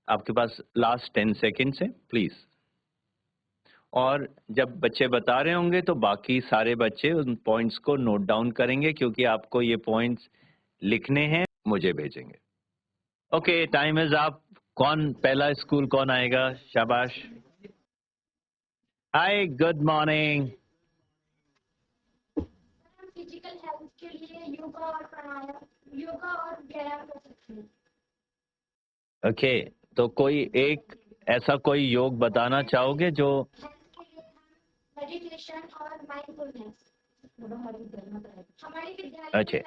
आपके पास लास्ट 10 सेकेंड्स है प्लीज। और जब बच्चे बता रहे होंगे तो बाकी सारे बच्चे उन पॉइंट्स को नोट डाउन करेंगे, क्योंकि आपको ये पॉइंट्स लिखने हैं, मुझे भेजेंगे। Okay, time is up. कौन पहला स्कूल कौन आएगा? शाबाश। हाय, गुड मॉर्निंग। फिजिकल हेल्थ के लिए योगा और प्राणायाम, योगा और व्यायाम कर सकते हैं। ओके, तो कोई एक ऐसा कोई योग बताना चाहोगे जो? हेल्थ के लिए हम मेडिटेशन और माइंडफुलनेस। हमारे विद्यालय अच्छा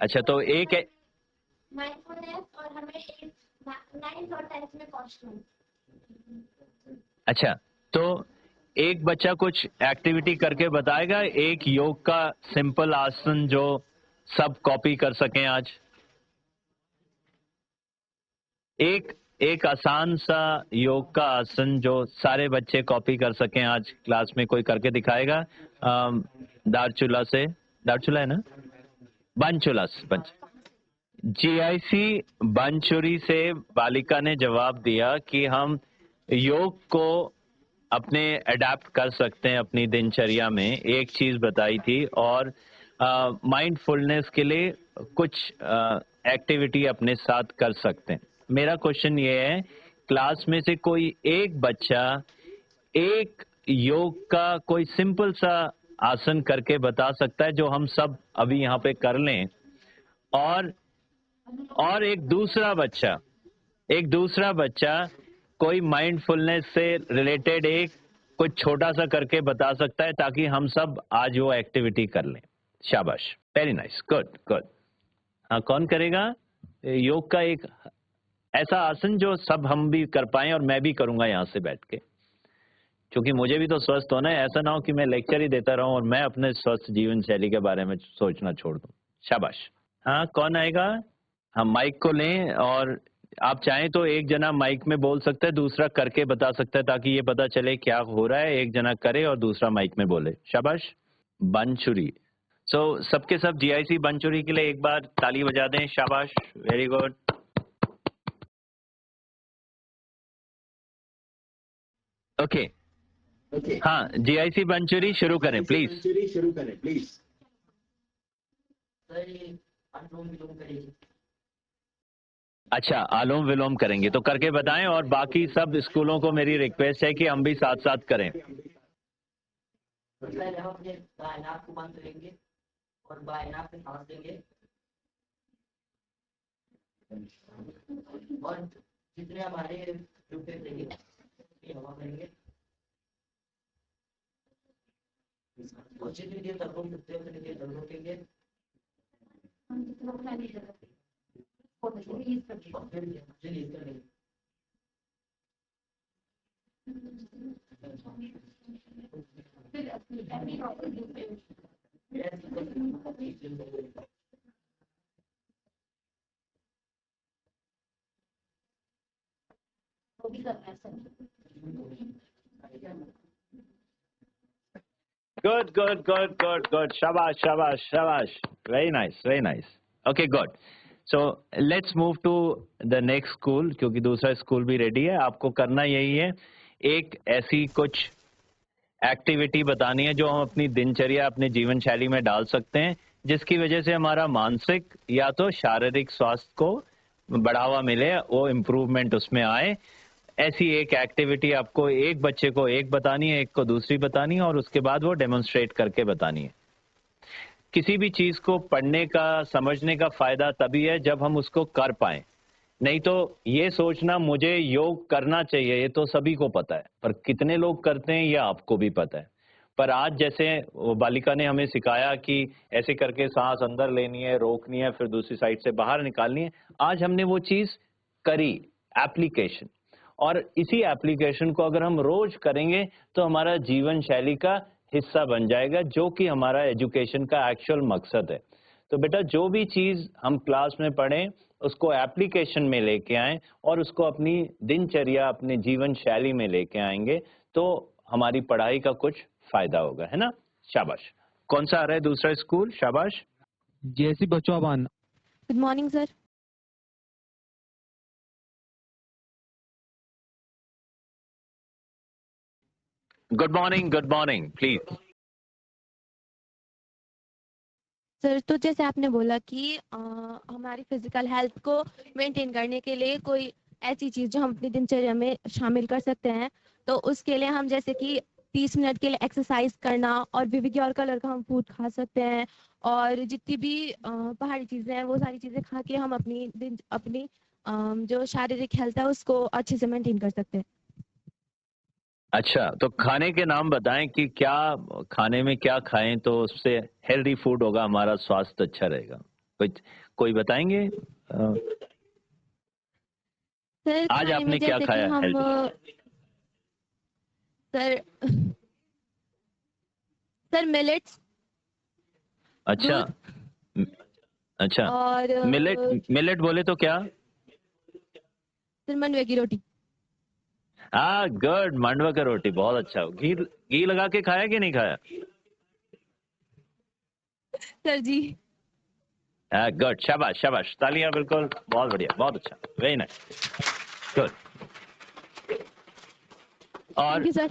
अच्छा, तो एक माइंडफुलनेस और हमें 9th और 10th में कॉस्ट्यूम। अच्छा, तो एक बच्चा कुछ एक्टिविटी करके बताएगा, एक योग का सिंपल आसन जो सब कॉपी कर सकें आज। एक एक आसान सा योग का आसन जो सारे बच्चे कॉपी कर सकें आज क्लास में, कोई करके दिखाएगा। दारचूला से, दारचूला है ना, बनचूला से, जीआईसी बनचुरी से बालिका ने जवाब दिया कि हम योग को अपने अडेप्ट कर सकते हैं अपनी दिनचर्या में, एक चीज बताई थी, और माइंडफुलनेस के लिए कुछ एक्टिविटी अपने साथ कर सकते हैं। मेरा क्वेश्चन ये है, क्लास में से कोई एक बच्चा एक योग का कोई सिंपल सा आसन करके बता सकता है जो हम सब अभी यहाँ पे कर लें, और एक दूसरा बच्चा कोई माइंडफुलनेस से रिलेटेड एक कुछ छोटा सा करके बता सकता है, ताकि हम सब आज वो एक्टिविटी कर लें। शाबाश, वेरी नाइस, गुड गुड। हाँ, कौन करेगा योग का एक ऐसा आसन जो सब हम भी कर पाए, और मैं भी करूंगा यहाँ से बैठ के, क्योंकि मुझे भी तो स्वस्थ होना है। ऐसा ना हो कि मैं लेक्चर ही देता रहूं और मैं अपने स्वस्थ जीवन शैली के बारे में सोचना छोड़ दूं। शाबाश। हाँ, कौन आएगा? हम माइक को लें, और आप चाहें तो एक जना माइक में बोल सकता है, दूसरा करके बता सकता है, ताकि ये पता चले क्या हो रहा है। एक जना करे और दूसरा माइक में बोले। शाबाश। बनचुरी। सो सबके सब जीआईसी बनचुरी के लिए एक बार ताली बजा दें। शाबाश, वेरी गुड। ओके, हाँ, जीआईसी बनचुरी शुरू करें प्लीज। अच्छा, अनुलोम विलोम करेंगे तो करके बताएं, और बाकी सब स्कूलों को मेरी रिक्वेस्ट है कि हम भी साथ साथ करें। पहले हम अपने दाएं नाक को बंद करेंगे और बाएं नाक से सांस लेंगे, और जितने हमारे रुपए देंगे हवा करेंगे, और जितनी देर तक हम रुकते हैं उतनी देर तक रोकेंगे, और फिर रिलीज करेंगे। Good, good, good, good, good. Shabash, shabash, shabash. Very nice, very nice. Okay, good. So let's move to the next school, क्योंकि दूसरा स्कूल भी रेडी है। आपको करना यही है, एक ऐसी कुछ एक्टिविटी बतानी है जो हम अपनी दिनचर्या, अपने जीवन शैली में डाल सकते हैं, जिसकी वजह से हमारा मानसिक या तो शारीरिक स्वास्थ्य को बढ़ावा मिले, वो इम्प्रूवमेंट उसमें आए। ऐसी एक एक्टिविटी आपको एक बच्चे को एक बतानी है, एक को दूसरी बतानी है, और उसके बाद वो डेमोन्स्ट्रेट करके बतानी है। किसी भी चीज को पढ़ने का, समझने का फायदा तभी है जब हम उसको कर पाए। नहीं तो ये सोचना मुझे योग करना चाहिए, ये तो सभी को पता है, पर कितने लोग करते हैं ये आपको भी पता है। पर आज जैसे वो बालिका ने हमें सिखाया कि ऐसे करके सांस अंदर लेनी है, रोकनी है, फिर दूसरी साइड से बाहर निकालनी है, आज हमने वो चीज करी, एप्लीकेशन। और इसी एप्लीकेशन को अगर हम रोज करेंगे तो हमारा जीवन शैली का हिस्सा बन जाएगा, जो कि हमारा एजुकेशन का एक्चुअल मकसद है। तो बेटा, जो भी चीज हम क्लास में पढ़ें उसको एप्लीकेशन में लेके आएं, और उसको अपनी दिनचर्या, अपने जीवन शैली में लेके आएंगे, तो हमारी पढ़ाई का कुछ फायदा होगा, है ना? शाबाश। कौन सा आ रहा है दूसरा स्कूल? शाबाश। जैसी बच्चों Aban. Good morning sir. Good morning, please. Sir, तो जैसे आपने बोला कि हमारी फिजिकल हेल्थ को मेंटेन करने के लिए कोई ऐसी चीज जो हम अपनी दिनचर्या में शामिल कर सकते हैं, तो उसके लिए हम जैसे कि 30 मिनट के लिए एक्सरसाइज करना, और विविक और कलर का हम फूड खा सकते हैं, और जितनी भी पहाड़ी चीजें हैं वो सारी चीजें खा के हम अपनी जो शारीरिक हेल्थ है उसको अच्छे से मेंटेन कर सकते हैं। अच्छा, तो खाने के नाम बताएं कि क्या खाने में क्या खाएं तो उससे हेल्दी फूड होगा, हमारा स्वास्थ्य अच्छा रहेगा। कोई कोई बताएंगे? सर आज खाने में आपने क्या जैसे कि खाया हम हेल्दी? सर सर मिलेट्स, अच्छा। दूध म- अच्छा। और मिलेट बोले तो क्या? सर मंडवे की रोटी। हाँ, गुड, मांडवा का रोटी बहुत अच्छा। घी घी लगा के खाया कि नहीं खाया? सर जी। हाँ, गुड, शाबाश शाबाश, तालियां, बिल्कुल, बहुत बढ़िया, बहुत अच्छा, वेरी नाइस, गुड। थैंक और यू सर।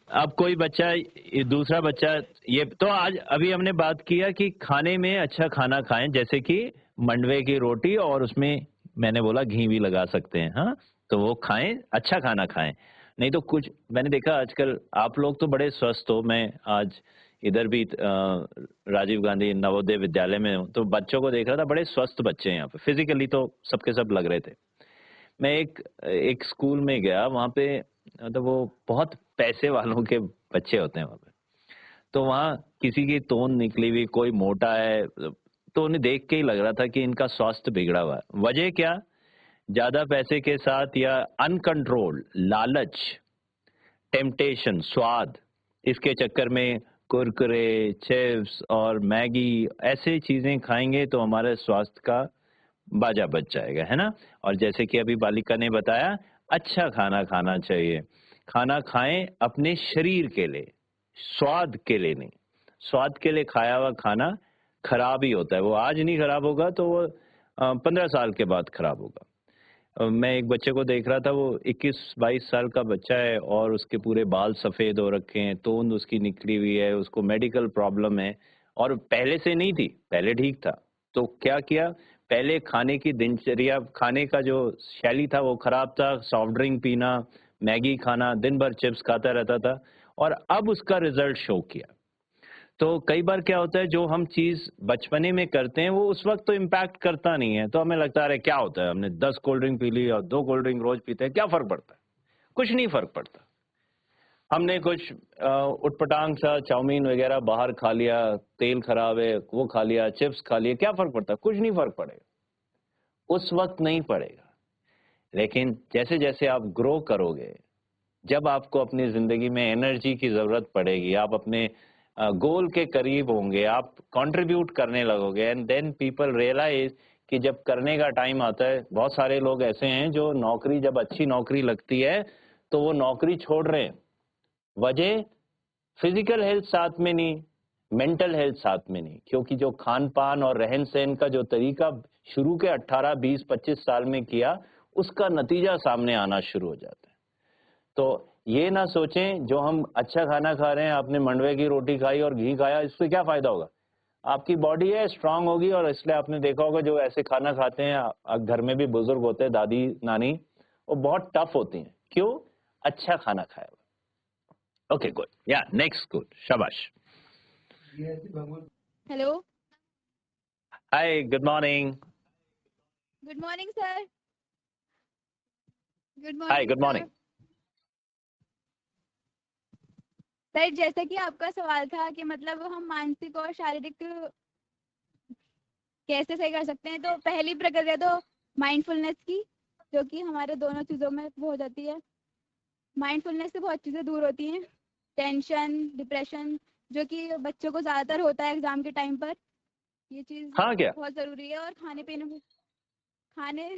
अब कोई बच्चा, ये दूसरा बच्चा, ये तो आज अभी हमने बात किया कि खाने में अच्छा खाना खाएं, जैसे कि मंडवे की रोटी, और उसमें मैंने बोला घी भी लगा सकते हैं, हाँ, तो वो खाएं, अच्छा खाना खाएं। नहीं तो कुछ मैंने देखा आजकल आप लोग तो बड़े स्वस्थ हो, मैं आज इधर भी राजीव गांधी नवोदय विद्यालय में हूँ, तो बच्चों को देख रहा था, बड़े स्वस्थ बच्चे हैं यहाँ पे, फिजिकली तो सबके सब लग रहे थे। मैं एक एक स्कूल में गया, वहाँ पे मतलब वो बहुत पैसे वालों के बच्चे होते हैं वहाँ पे, तो वहाँ किसी की तोंद निकली हुई, कोई मोटा है, तो उन्हें देख के ही लग रहा था कि इनका स्वास्थ्य बिगड़ा हुआ है। वजह क्या? ज्यादा पैसे के साथ या अनकंट्रोल्ड लालच, टेम्पटेशन, स्वाद, इसके चक्कर में कुरकुरे, चिप्स और मैगी ऐसे चीजें खाएंगे तो हमारे स्वास्थ्य का बाजा बच जाएगा, है ना? और जैसे कि अभी बालिका ने बताया, अच्छा खाना खाना चाहिए। खाना खाएं अपने शरीर के लिए, स्वाद के लिए नहीं। स्वाद के लिए खाया हुआ खाना खराब ही होता है, वो आज नहीं खराब होगा तो वो 15 साल के बाद खराब होगा। मैं एक बच्चे को देख रहा था, वो 21-22 साल का बच्चा है और उसके पूरे बाल सफेद हो रखे हैं, तोंद उसकी निकली हुई है, उसको मेडिकल प्रॉब्लम है, और पहले से नहीं थी, पहले ठीक था। तो क्या किया, पहले खाने की दिनचर्या, खाने का जो शैली था वो खराब था, सॉफ्ट ड्रिंक पीना, मैगी खाना, दिन भर चिप्स खाता रहता था, और अब उसका रिजल्ट शो किया। तो कई बार क्या होता है, जो हम चीज बचपने में करते हैं वो उस वक्त तो इम्पैक्ट करता नहीं है, तो हमें लगता है अरे क्या होता है, हमने 10 कोल्ड ड्रिंक पी ली और 2 कोल्ड ड्रिंक रोज पीते हैं, क्या फर्क पड़ता है? कुछ नहीं फर्क पड़ता। हमने कुछ उटपटांग सा चाउमीन वगैरह बाहर खा लिया, तेल खराब है वो खा लिया, चिप्स खा लिए, क्या फर्क पड़ता है? कुछ नहीं फर्क पड़ेगा, उस वक्त नहीं पड़ेगा। लेकिन जैसे जैसे आप ग्रो करोगे, जब आपको अपनी जिंदगी में एनर्जी की जरूरत पड़ेगी, आप अपने गोल के करीब होंगे, आप कंट्रीब्यूट करने लगोगे, एंड देन पीपल रियलाइज कि जब करने का टाइम आता है, बहुत सारे लोग ऐसे हैं जो नौकरी, जब अच्छी नौकरी लगती है तो वो नौकरी छोड़ रहे हैं। वजह, फिजिकल हेल्थ साथ में नहीं, मेंटल हेल्थ साथ में नहीं, क्योंकि जो खान पान और रहन सहन का जो तरीका शुरू के 18, 20, 25 साल में किया, उसका नतीजा सामने आना शुरू हो जाता है। तो ये ना सोचें जो हम अच्छा खाना खा रहे हैं, आपने मंडवे की रोटी खाई और घी खाया, इससे क्या फायदा होगा? आपकी बॉडी है स्ट्रांग होगी, और इसलिए आपने देखा होगा जो ऐसे खाना खाते हैं, घर में भी बुजुर्ग होते हैं, दादी नानी, वो बहुत टफ होती हैं। क्यों? अच्छा खाना खाया हुआ। ओके, गुड, या नेक्स्ट, गुड, शाबाश। Hello. Hi, good morning. Good morning sir. Good hi, morning good sir. Morning. Sir जैसा कि आपका सवाल था कि मतलब हम मानसिक और शारीरिक कैसे सही कर सकते हैं, तो पहली प्रक्रिया तो माइंडफुलनेस की, जो कि हमारे दोनों चीज़ों में वो हो जाती है। माइंडफुलनेस से बहुत चीज़ें दूर होती हैं, टेंशन, डिप्रेशन, जो कि बच्चों को ज़्यादातर होता है एग्जाम के टाइम पर, ये चीज़ हाँ क्या? बहुत ज़रूरी है। और खाने पीने में, खाने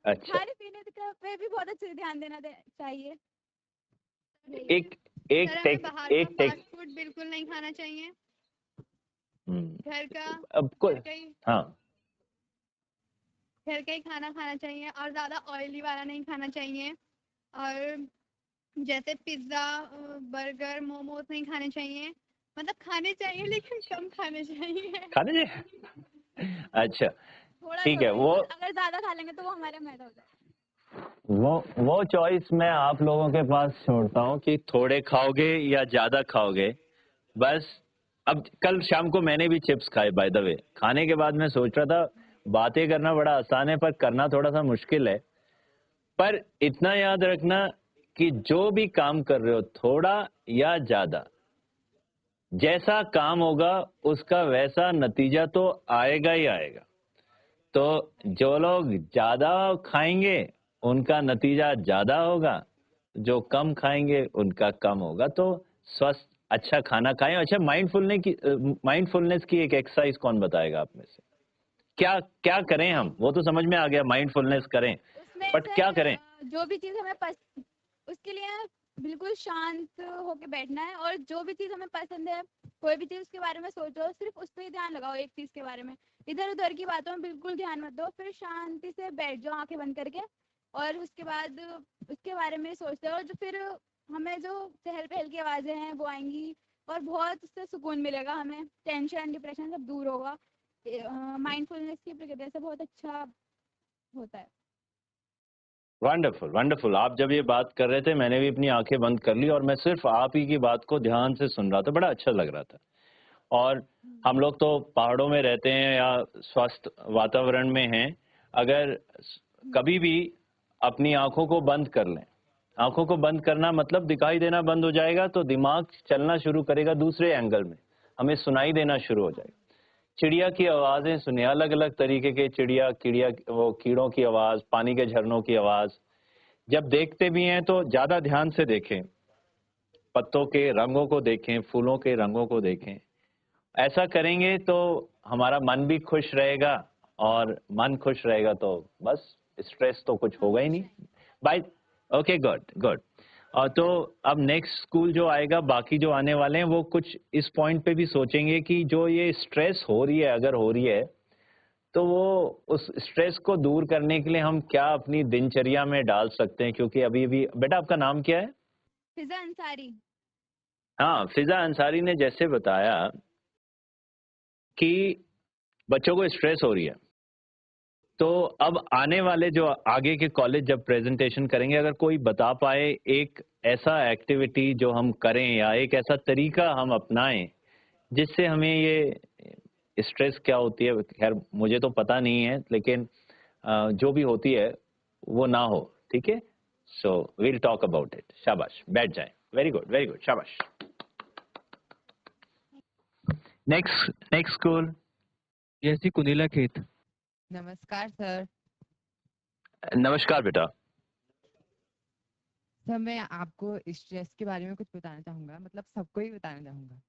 अच्छा, खाने पीने पे भी बहुत अच्छे से ध्यान देना चाहिए। एक एक सर हमें टेक बाहर का एक टेक फास्ट फूड बिल्कुल नहीं खाना चाहिए। घर का अब कोई, घर का ही हाँ, घर का ही खाना खाना चाहिए, और ज़्यादा ऑयली वाला नहीं खाना चाहिए। और जैसे पिज्ज़ा, बर्गर, मोमोज नहीं खाने चाहिए। मतलब खाने चाहिए लेकिन कम खाने चाहिए। खाने चाहिए। अच्छा, थोड़ा ठीक है, थोड़ा ही, वो अगर ज़्यादा खा लेंगे तो वो हमारे मैदा हो जाएगा। वो चॉइस मैं आप लोगों के पास छोड़ता हूँ कि थोड़े खाओगे या ज्यादा खाओगे, बस। अब कल शाम को मैंने भी चिप्स खाए, बाय द वे। खाने के बाद मैं सोच रहा था, बातें करना बड़ा आसान है पर करना थोड़ा सा मुश्किल है। पर इतना याद रखना कि जो भी काम कर रहे हो थोड़ा या ज्यादा, जैसा काम होगा उसका वैसा नतीजा तो आएगा ही आएगा। तो जो लोग ज्यादा खाएंगे उनका नतीजा ज्यादा होगा, जो कम खाएंगे उनका कम होगा। तो स्वस्थ अच्छा खाना खाएं। अच्छा, माइंडफुलनेस की एक एक्सरसाइज कौन बताएगा आप में से? क्या क्या करें हम? वो तो समझ में आ गया, माइंडफुलनेस करें, उसमें बट क्या सर करें? जो भी चीज़ हमें उसके लिए बिल्कुल शांत होके बैठना है, और जो भी चीज़ हमें पसंद है, कोई भी चीज़ उसके बारे में सोचो, सिर्फ उस पे ही ध्यान लगाओ, एक चीज़ के बारे में। इधर उधर की बातों में बिल्कुल ध्यान मत दो, फिर शांति से बैठ जाओ आंखें बंद करके, और उसके बाद उसके बारे में सोचते रहो। जो फिर हमें जो चहल पहल की आवाज़ें हैं वो आएंगी, और बहुत उससे सुकून मिलेगा हमें, टेंशन डिप्रेशन सब दूर होगा। माइंडफुलनेस की प्रक्रिया से बहुत अच्छा होता है। Wonderful wonderful. आप जब ये बात कर रहे थे मैंने भी अपनी आंखें बंद कर ली और मैं सिर्फ आप ही की बात को ध्यान से सुन रहा था, बड़ा अच्छा लग रहा था। और हम लोग तो पहाड़ों में रहते हैं या स्वस्थ वातावरण में हैं, अगर कभी भी अपनी आंखों को बंद कर लें, आंखों को बंद करना मतलब दिखाई देना बंद हो जाएगा, तो दिमाग चलना शुरू करेगा दूसरे एंगल में, हमें सुनाई देना शुरू हो जाएगा। चिड़िया की आवाजें सुनिए, अलग अलग तरीके के वो कीड़ों की आवाज, पानी के झरनों की आवाज। जब देखते भी हैं तो ज्यादा ध्यान से देखें, पत्तों के रंगों को देखें, फूलों के रंगों को देखें। ऐसा करेंगे तो हमारा मन भी खुश रहेगा, और मन खुश रहेगा तो बस स्ट्रेस तो कुछ होगा ही नहीं। Bye, okay, good good. और तो अब नेक्स्ट स्कूल जो आएगा, बाकी जो आने वाले हैं वो कुछ इस पॉइंट पे भी सोचेंगे कि जो ये स्ट्रेस हो रही है, अगर हो रही है तो वो उस स्ट्रेस को दूर करने के लिए हम क्या अपनी दिनचर्या में डाल सकते हैं। क्योंकि अभी भी बेटा, आपका नाम क्या है? फिजा अंसारी। हाँ, फिजा अंसारी ने जैसे बताया कि बच्चों को स्ट्रेस हो रही है, तो अब आने वाले जो आगे के कॉलेज जब प्रेजेंटेशन करेंगे, अगर कोई बता पाए एक ऐसा एक्टिविटी जो हम करें या एक ऐसा तरीका हम अपनाएं जिससे हमें ये स्ट्रेस क्या होती है, खैर मुझे तो पता नहीं है, लेकिन जो भी होती है वो ना हो। ठीक है, so we'll talk about it. शाबाश, बैठ जाए। वेरी गुड वेरी गुड, शाबाश। Next school. जैसी कुनीला खेत। नमस्कार सर। नमस्कार बेटा। सर मैं आपको स्ट्रेस के बारे में कुछ बताना चाहूंगा, मतलब सबको ही बताना चाहूंगा।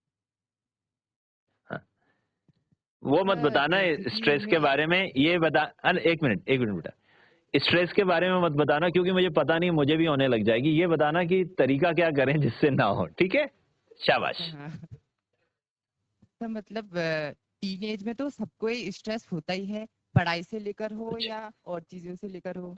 वो मत सर बताना जैसे कि स्ट्रेस के हमें बारे में, ये बता। अरे एक मिनट बेटा, स्ट्रेस के बारे में मत बताना क्योंकि मुझे पता नहीं, मुझे भी होने लग जाएगी। ये बताना कि तरीका क्या करें जिससे ना हो। ठीक है, शाबाश। हाँ सर, मतलब टीनेज में तो सबको ही स्ट्रेस होता ही है, पढ़ाई से लेकर हो अच्छा या और चीजों से लेकर हो।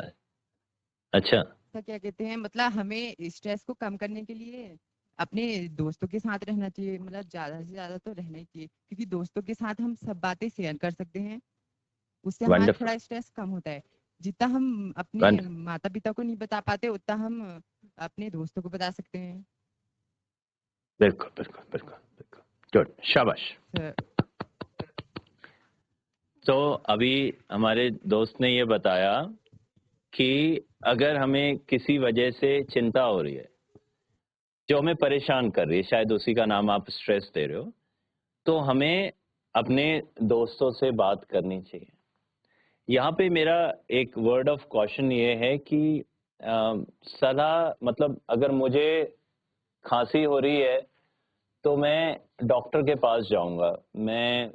अच्छा। सर क्या कहते हैं, मतलब हमें स्ट्रेस को कम करने के लिए अपने दोस्तों के साथ रहना चाहिए, मतलब ज्यादा से ज्यादा तो रहना ही चाहिए, क्योंकि दोस्तों के साथ हम सब बातें शेयर कर सकते हैं, उससे हमारा वंडरफुल थोड़ा स्ट्रेस कम होता है। जितना हम अपने वंडर माता पिता को नहीं बता पाते उतना हम अपने दोस्तों को बता सकते हैं। बिल्कुल बिल्कुल बिल्कुल बिल्कुल, गुड, शाबाश। सर तो अभी हमारे दोस्त ने ये बताया कि अगर हमें किसी वजह से चिंता हो रही है जो हमें परेशान कर रही है, शायद उसी का नाम आप स्ट्रेस दे रहे हो, तो हमें अपने दोस्तों से बात करनी चाहिए। यहाँ पे मेरा एक वर्ड ऑफ कॉशन ये है कि सलाह, मतलब अगर मुझे खांसी हो रही है तो मैं डॉक्टर के पास जाऊंगा, मैं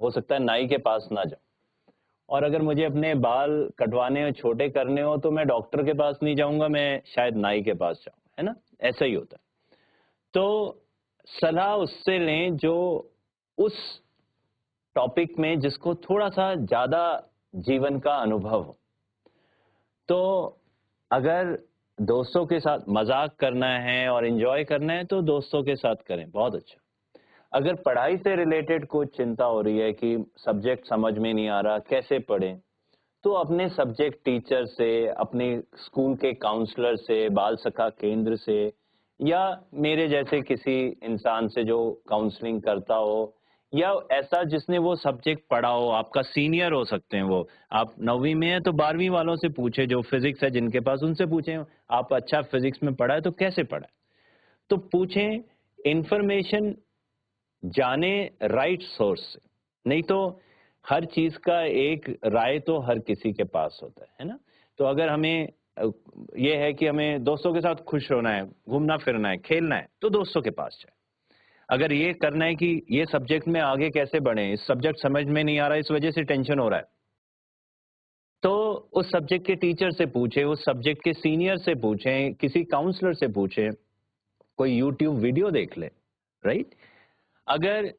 हो सकता है नाई के पास ना जाऊं। और अगर मुझे अपने बाल कटवाने हो, छोटे करने हो, तो मैं डॉक्टर के पास नहीं जाऊंगा, मैं शायद नाई के पास जाऊंगा, है ना? ऐसा ही होता है। तो सलाह उससे लें जो उस टॉपिक में जिसको थोड़ा सा ज्यादा जीवन का अनुभव हो। तो अगर दोस्तों के साथ मजाक करना है और एंजॉय करना है तो दोस्तों के साथ करें, बहुत अच्छा। अगर पढ़ाई से रिलेटेड कुछ चिंता हो रही है कि सब्जेक्ट समझ में नहीं आ रहा, कैसे पढ़ें, तो अपने सब्जेक्ट टीचर से, अपने स्कूल के काउंसलर से, बाल सखा केंद्र से, या मेरे जैसे किसी इंसान से जो काउंसलिंग करता हो, या ऐसा जिसने वो सब्जेक्ट पढ़ा हो, आपका सीनियर हो सकते हैं वो, आप 9वीं में हैं तो 12वीं वालों से पूछे जो फिजिक्स है जिनके पास, उनसे पूछें आप अच्छा फिजिक्स में पढ़ा है तो कैसे पढ़ा है, तो पूछें, इंफॉर्मेशन जाने राइट सोर्स से, नहीं तो हर चीज का एक राय तो हर किसी के पास होता है ना। तो अगर हमें ये है कि हमें दोस्तों के साथ खुश होना है, घूमना फिरना है, खेलना है, तो दोस्तों के पास जाए। अगर ये करना है कि ये सब्जेक्ट में आगे कैसे बढ़े, इस सब्जेक्ट समझ में नहीं आ रहा है, इस वजह से टेंशन हो रहा है, तो उस सब्जेक्ट के टीचर से पूछे, उस सब्जेक्ट के सीनियर से पूछें, किसी काउंसलर से पूछें, कोई यूट्यूब वीडियो देख ले, राइट। अगर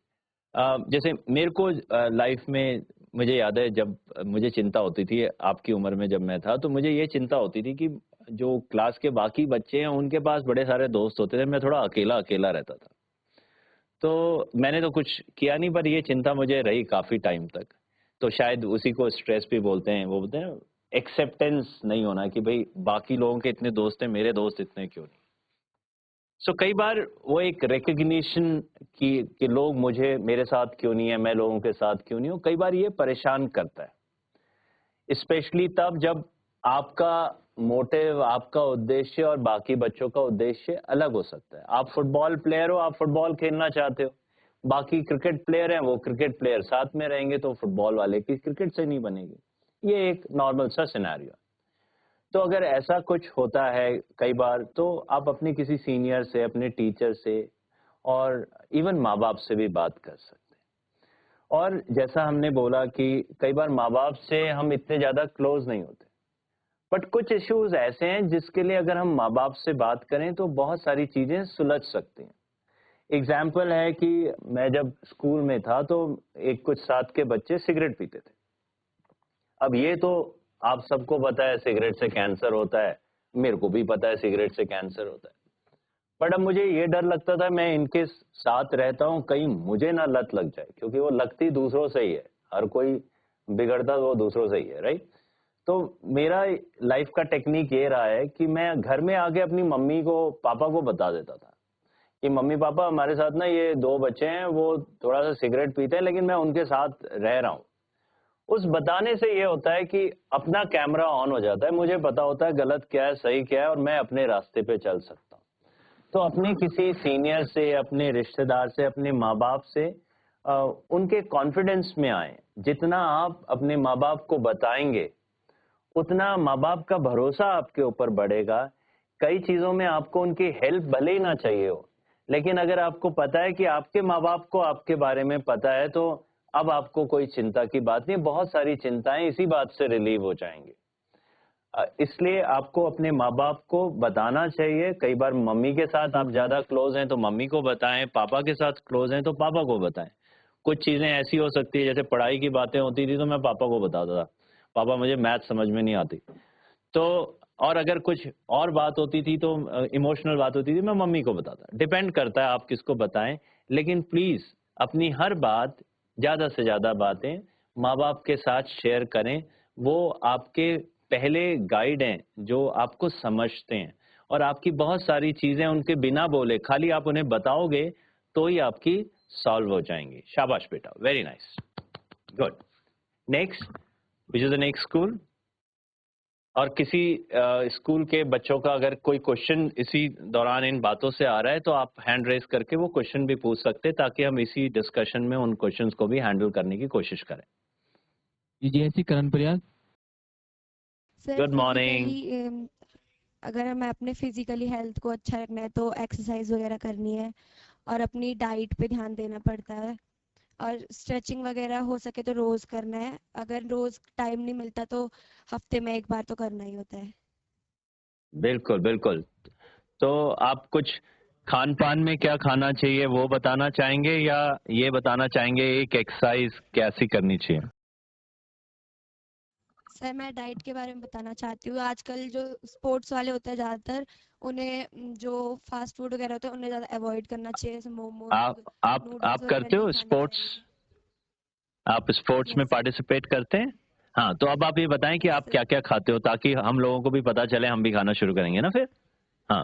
जैसे मेरे को लाइफ में मुझे याद है जब मुझे चिंता होती थी आपकी उम्र में जब मैं था, तो मुझे ये चिंता होती थी कि जो क्लास के बाकी बच्चे हैं उनके पास बड़े सारे दोस्त होते थे, मैं थोड़ा अकेला अकेला रहता था। तो मैंने तो कुछ किया नहीं, पर ये चिंता मुझे रही काफी टाइम तक। तो शायद उसी को स्ट्रेस भी बोलते हैं, वो बोलते हैं एक्सेप्टेंस नहीं होना कि भाई बाकी लोगों के इतने दोस्त हैं, मेरे दोस्त इतने क्यों नहीं। सो कई बार वो एक रिकग्निशन कि लोग मुझे, मेरे साथ क्यों नहीं है, मैं लोगों के साथ क्यों नहीं हूँ, कई बार ये परेशान करता है, स्पेशली तब जब आपका मोटिव, आपका उद्देश्य और बाकी बच्चों का उद्देश्य अलग हो सकता है। आप फुटबॉल प्लेयर हो, आप फुटबॉल खेलना चाहते हो, बाकी क्रिकेट प्लेयर हैं, वो क्रिकेट प्लेयर साथ में रहेंगे, तो फुटबॉल वाले की क्रिकेट से नहीं बनेगी। ये एक नॉर्मल सा सिनेरियो। तो अगर ऐसा कुछ होता है कई बार, तो आप अपने किसी सीनियर से, अपने टीचर से और इवन माँ बाप से भी बात कर सकते हैं। और जैसा हमने बोला कि कई बार माँ बाप से हम इतने ज्यादा क्लोज नहीं होते, बट कुछ इश्यूज ऐसे हैं जिसके लिए अगर हम माँ बाप से बात करें तो बहुत सारी चीजें सुलझ सकती हैं। एग्जाम्पल है कि मैं जब स्कूल में था तो एक कुछ साथ के बच्चे सिगरेट पीते थे। अब ये तो आप सबको पता है सिगरेट से कैंसर होता है, मेरे को भी पता है सिगरेट से कैंसर होता है, बट अब मुझे ये डर लगता था मैं इनके साथ रहता हूँ कहीं मुझे ना लत लग जाए, क्योंकि वो लगती दूसरों से ही है, हर कोई बिगड़ता वो दूसरों से ही है, राइट। तो मेरा लाइफ का टेक्निक ये रहा है कि मैं घर में आके अपनी मम्मी को, पापा को बता देता था कि मम्मी पापा हमारे साथ ना ये 2 बच्चे हैं, वो थोड़ा सा सिगरेट पीते हैं, लेकिन मैं उनके साथ रह रहा हूँ। उस बताने से ये होता है कि अपना कैमरा ऑन हो जाता है, मुझे पता होता है गलत क्या है सही क्या है, और मैं अपने रास्ते पे चल सकता हूँ। तो अपने किसी सीनियर से, अपने रिश्तेदार से, अपने माँ बाप से उनके कॉन्फिडेंस में आए। जितना आप अपने माँ बाप को बताएंगे उतना माँ बाप का भरोसा आपके ऊपर बढ़ेगा। कई चीजों में आपको उनकी हेल्प भले ही ना चाहिए हो, लेकिन अगर आपको पता है कि आपके माँ बाप को आपके बारे में पता है, तो अब आपको कोई चिंता की बात नहीं, बहुत सारी चिंताएं इसी बात से रिलीव हो जाएंगी। इसलिए आपको अपने माँ बाप को बताना चाहिए। कई बार मम्मी के साथ आप ज्यादा क्लोज हैं तो मम्मी को बताएं, पापा के साथ क्लोज हैं तो पापा को बताएं। कुछ चीजें ऐसी हो सकती है, जैसे पढ़ाई की बातें होती थी तो मैं पापा को बताता था, पापा मुझे मैथ समझ में नहीं आती, तो और अगर कुछ और बात होती थी तो इमोशनल बात होती थी, मैं मम्मी को बताता। डिपेंड करता है आप किसको बताएं, लेकिन प्लीज अपनी हर बात, ज्यादा से ज्यादा बातें माँ बाप के साथ शेयर करें। वो आपके पहले गाइड हैं जो आपको समझते हैं, और आपकी बहुत सारी चीजें उनके बिना बोले खाली आप उन्हें बताओगे तो ही आपकी सॉल्व हो जाएंगी। शाबाश बेटा, very nice, good. Next, which is the next school? और किसी स्कूल के बच्चों का अगर कोई क्वेश्चन इसी दौरान इन बातों से आ रहा है तो आप हैंड रेज करके वो क्वेश्चन भी पूछ सकते हैं, ताकि हम इसी डिस्कशन में उन क्वेश्चंस को भी हैंडल करने की कोशिश करें। जैसी करण प्रयाग। Good morning. अगर हमें अपने फिजिकली हेल्थ को अच्छा रखना है तो एक्सरसाइज वगैरह करनी है और अपनी डाइट पे ध्यान देना पड़ता है, और स्ट्रेचिंग वगैरह हो सके तो रोज करना है। अगर रोज टाइम नहीं मिलता तो हफ्ते में 1 बार तो करना ही होता है। बिल्कुल बिल्कुल। तो आप कुछ खान पान में क्या खाना चाहिए वो बताना चाहेंगे, या ये बताना चाहेंगे एक एक्सरसाइज कैसी करनी चाहिए? सर मैं डाइट के बारे में बताना चाहती हूँ। आजकल जो स्पोर्ट्स वाले होते हैं ज़्यादातर, उन्हें जो फास्ट फूड वगैरह होता है उन्हें ज़्यादा अवॉइड करना चाहिए, जैसे मोमोज, आप नूडल्स वगैरह करते हो नहीं खाने स्पोर्ट्स? चाहिए। आप स्पोर्ट्स में यस सर। पार्टिसिपेट करते हैं? हाँ, तो अब आप ये बताएं कि यस आप सर। क्या क्या खाते हो, ताकि हम लोगों को भी पता चले, हम भी खाना शुरू करेंगे ना फिर। हाँ।